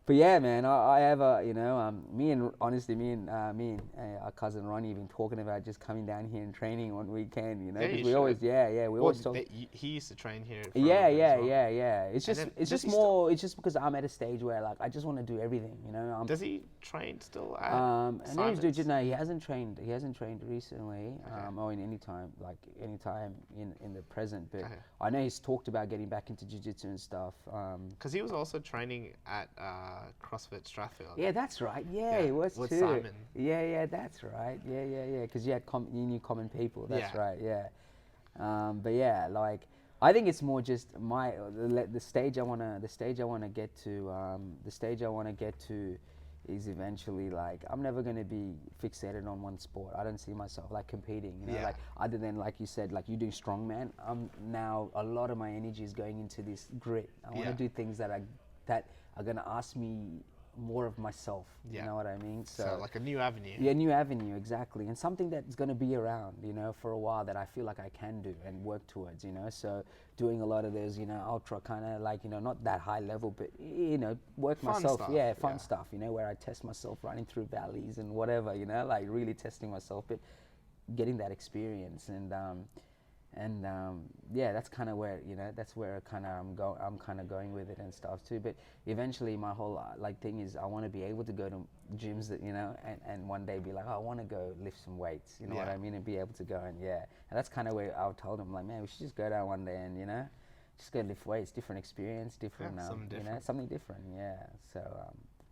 But yeah, man, I have a, you know, me and our cousin Ronnie have been talking about just coming down here and training on weekend, you know, Yeah, because you we always, should. we Well, always talk. he used to train here. For a Yeah, little bit yeah, as well. yeah, yeah. It's And just, then it's does just he more. It's just because I'm at a stage where like I just want to do everything, you know. Does he train still at And he's Simon's? no, he hasn't trained. He hasn't trained recently, Okay. or in any time, in the present. But Okay. I know he's talked about getting back into jiu-jitsu and stuff. Because he was also training at CrossFit Strathfield. Yeah, that's right. Yeah, Yeah, he was with too. Simon. Yeah, that's right. Yeah. Because you knew common people. That's Yeah. right. Yeah. But yeah, like I think it's more just the stage I wanna get to. The stage I wanna get to is eventually like I'm never gonna be fixated on one sport. I don't see myself like competing. You know, Yeah. like other than like you said, like you doing strongman. Now a lot of my energy is going into this grit. I want to Yeah. do things that are gonna ask me more of myself. Yeah. You know what I mean? So like a new avenue. Yeah, new avenue, exactly. And something that's going to be around, you know, for a while that I feel like I can do and work towards, you know. So doing a lot of those, you know, ultra kind of like, you know, not that high level, but, you know, work Fun myself. stuff, Yeah, fun yeah. stuff, you know, where I test myself running through valleys and whatever, you know, like really testing myself, but getting that experience. And yeah, that's kind of where, you know, that's where I'm kind of going with it and stuff too. But eventually my whole like thing is I want to be able to go to gyms that, you know, and one day be like, oh, I want to go lift some weights, you know what Yeah. I mean, and be able to go and and that's kind of where I told him like, man, we should just go down one day and, you know, just go lift weights, different experience, different, something you know, different. something different. Yeah. So,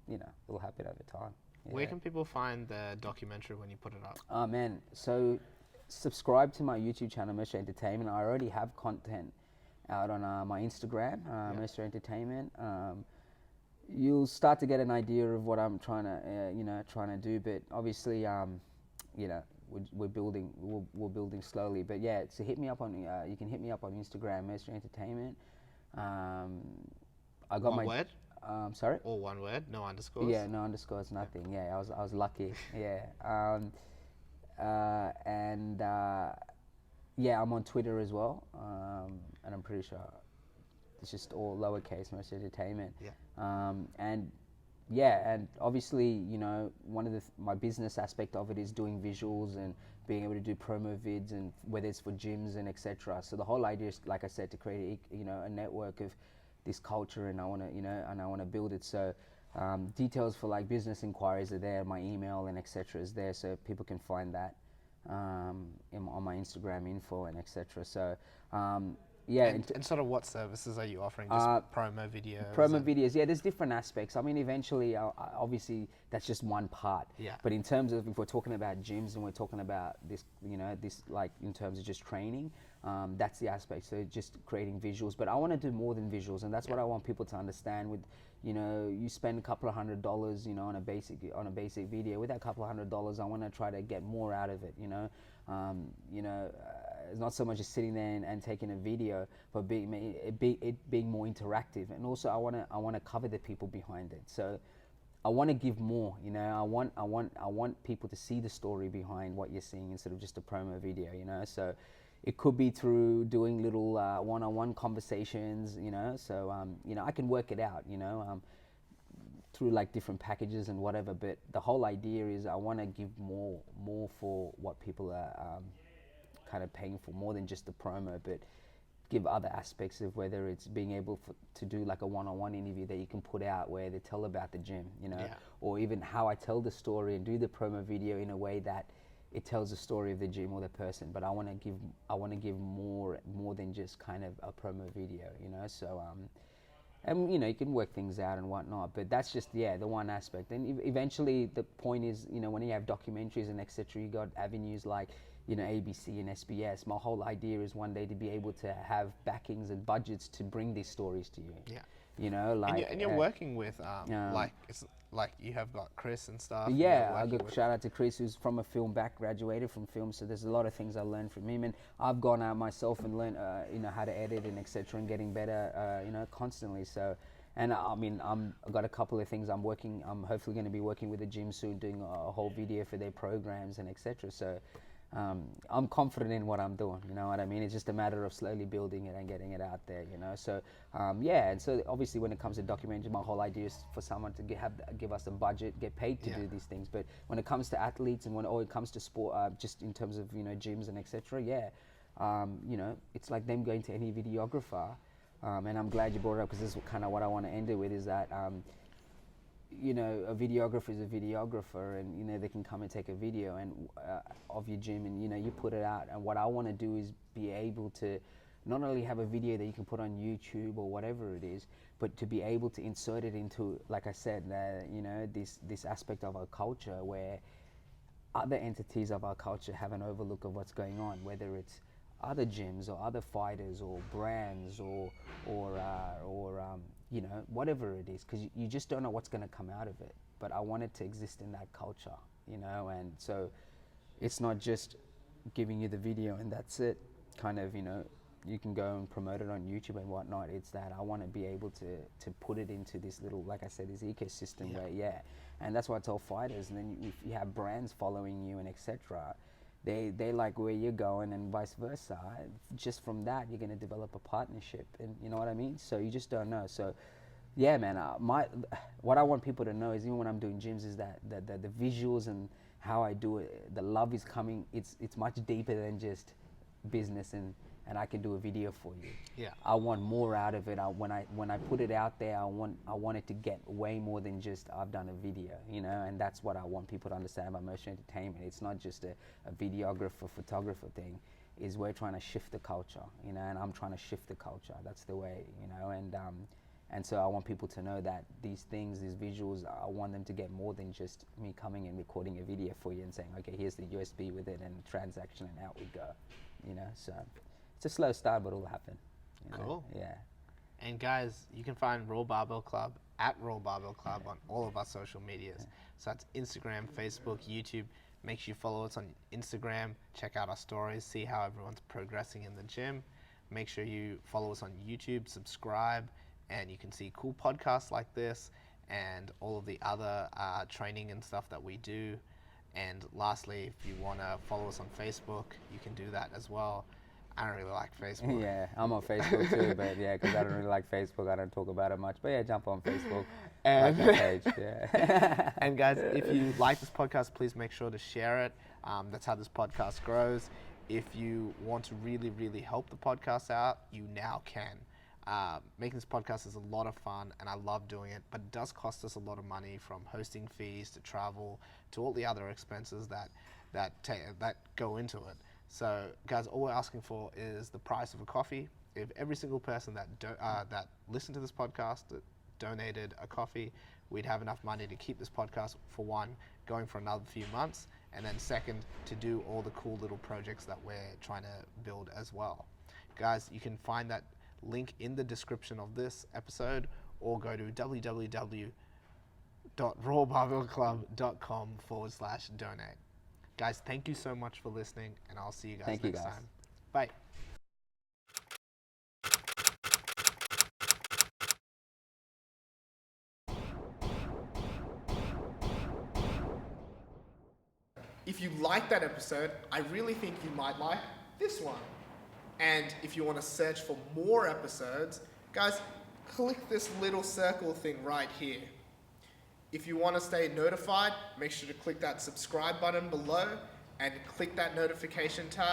you know, it'll happen over time. Where Yeah. can people find the documentary when you put it up? Oh man, so subscribe to my YouTube channel, Mercenary Entertainment. I already have content out on my Instagram, Mercenary Entertainment. You'll start to get an idea of what I'm trying to do. But obviously, you know, we're building slowly. But yeah, so hit me up on. You can hit me up on Instagram, Mercenary Entertainment. I got One word? Sorry. Or one word? No underscores? Yeah, no underscores, nothing. Yeah, I was lucky. Yeah. Yeah, I'm on Twitter as well, and I'm pretty sure it's just all lowercase, Mercenary Entertainment. Yeah. And obviously, you know, one of my business aspect of it is doing visuals and being able to do promo vids, and whether it's for gyms and etc. So the whole idea is, like I said, to create a network of this culture, and I want to build it. So details for like business inquiries are there, my email and etc. is there, so people can find that on my Instagram info and etc. So yeah. And sort of what services are you offering? Just promo videos? Promo videos, yeah, there's different aspects. I mean, eventually, obviously, that's just one part. Yeah. But in terms of, if we're talking about gyms and we're talking about this, you know, this like in terms of just training, that's the aspect. So just creating visuals. But I want to do more than visuals, and that's what I want people to understand. With, you know, you spend a couple of $100, you know, on a basic video. With that couple of $100, I want to try to get more out of it. You know, it's not so much just sitting there and taking a video, but it being more interactive. And also, I want to cover the people behind it. So I want to give more. You know, I want people to see the story behind what you're seeing instead of just a promo video. You know, so it could be through doing little one-on-one conversations. You know, so you know, I can work it out. You know. Through like different packages and whatever, but the whole idea is I want to give more for what people are kind of paying for, more than just the promo, but give other aspects of whether it's being able to do like a one-on-one interview that you can put out where they tell about the gym, you know, or even how I tell the story and do the promo video in a way that it tells the story of the gym or the person. But I want to give more than just kind of a promo video, you know. So and you know, you can work things out and whatnot, but that's just the one aspect. And eventually the point is, you know, when you have documentaries and etc., you got avenues like, you know, ABC and SBS. My whole idea is one day to be able to have backings and budgets to bring these stories to you. Yeah. You know, like and you're working with like it's like you have got Chris and stuff. Yeah, I got shout out to Chris, who's from a film graduated from film, so there's a lot of things I learned from him, and I've gone out myself and learned you know, how to edit and etc. and getting better you know, constantly. So, and I mean, I've got a couple of things I'm hopefully going to be working with the gym soon, doing a whole video for their programs and etc. So I'm confident in what I'm doing. You know what I mean? It's just a matter of slowly building it and getting it out there. You know, so yeah. And so obviously, when it comes to documentary, my whole idea is for someone to give us a budget, get paid to do these things. But when it comes to athletes and or it comes to sport, just in terms of gyms and etc. Yeah, it's like them going to any videographer. And I'm glad you brought it up, because this is kind of what I want to end it with, is that a videographer is a videographer, and they can come and take a video of your gym, and you put it out. And what I want to do is be able to not only have a video that you can put on YouTube or whatever it is, but to be able to insert it into, like I said, this aspect of our culture, where other entities of our culture have an overlook of what's going on, whether it's other gyms or other fighters or brands or whatever it is, because you just don't know what's going to come out of it. But I want it to exist in that culture, and so it's not just giving you the video and that's it, kind of, you can go and promote it on YouTube and whatnot. It's that I want to be able to put it into this little, like I said, this ecosystem where, and that's why I tell fighters, and then if you have brands following you and etc., they like where you're going, and vice versa. Just from that, you're going to develop a partnership, and you know what I mean? So you just don't know. So yeah, man, what I want people to know is, even when I'm doing gyms, is that the visuals and how I do it, the love is coming. It's much deeper than just business and I can do a video for you. Yeah. I want more out of it. When I put it out there, I want it to get way more than just I've done a video, and that's what I want people to understand about Mercenary Entertainment. It's not just a videographer, photographer thing. Is we're trying to shift the culture, and I'm trying to shift the culture. That's the way, and so I want people to know that these things, these visuals, I want them to get more than just me coming and recording a video for you and saying, okay, here's the USB with it and transaction, and out we go, so. It's a slow start, but it'll happen. Cool. Yeah. And guys, you can find RAW Barbell Club at RAW Barbell Club on all of our social medias. Yeah. So that's Instagram, Facebook, YouTube. Make sure you follow us on Instagram. Check out our stories. See how everyone's progressing in the gym. Make sure you follow us on YouTube, subscribe, and you can see cool podcasts like this and all of the other training and stuff that we do. And lastly, if you want to follow us on Facebook, you can do that as well. I don't really like Facebook. Yeah, I'm on Facebook too, but yeah, because I don't really like Facebook. I don't talk about it much. But yeah, jump on Facebook. And like that page, yeah. And guys, if you like this podcast, please make sure to share it. That's how this podcast grows. If you want to really, really help the podcast out, you now can. Making this podcast is a lot of fun, and I love doing it, but it does cost us a lot of money, from hosting fees to travel to all the other expenses that go into it. So, guys, all we're asking for is the price of a coffee. If every single person that listened to this podcast donated a coffee, we'd have enough money to keep this podcast, for one, going for another few months, and then second, to do all the cool little projects that we're trying to build as well. Guys, you can find that link in the description of this episode, or go to www.rawbarbellclub.com/donate. Guys, thank you so much for listening, and I'll see you guys next time. Bye. If you like that episode, I really think you might like this one. And if you want to search for more episodes, guys, click this little circle thing right here. If you want to stay notified, make sure to click that subscribe button below and click that notification tab.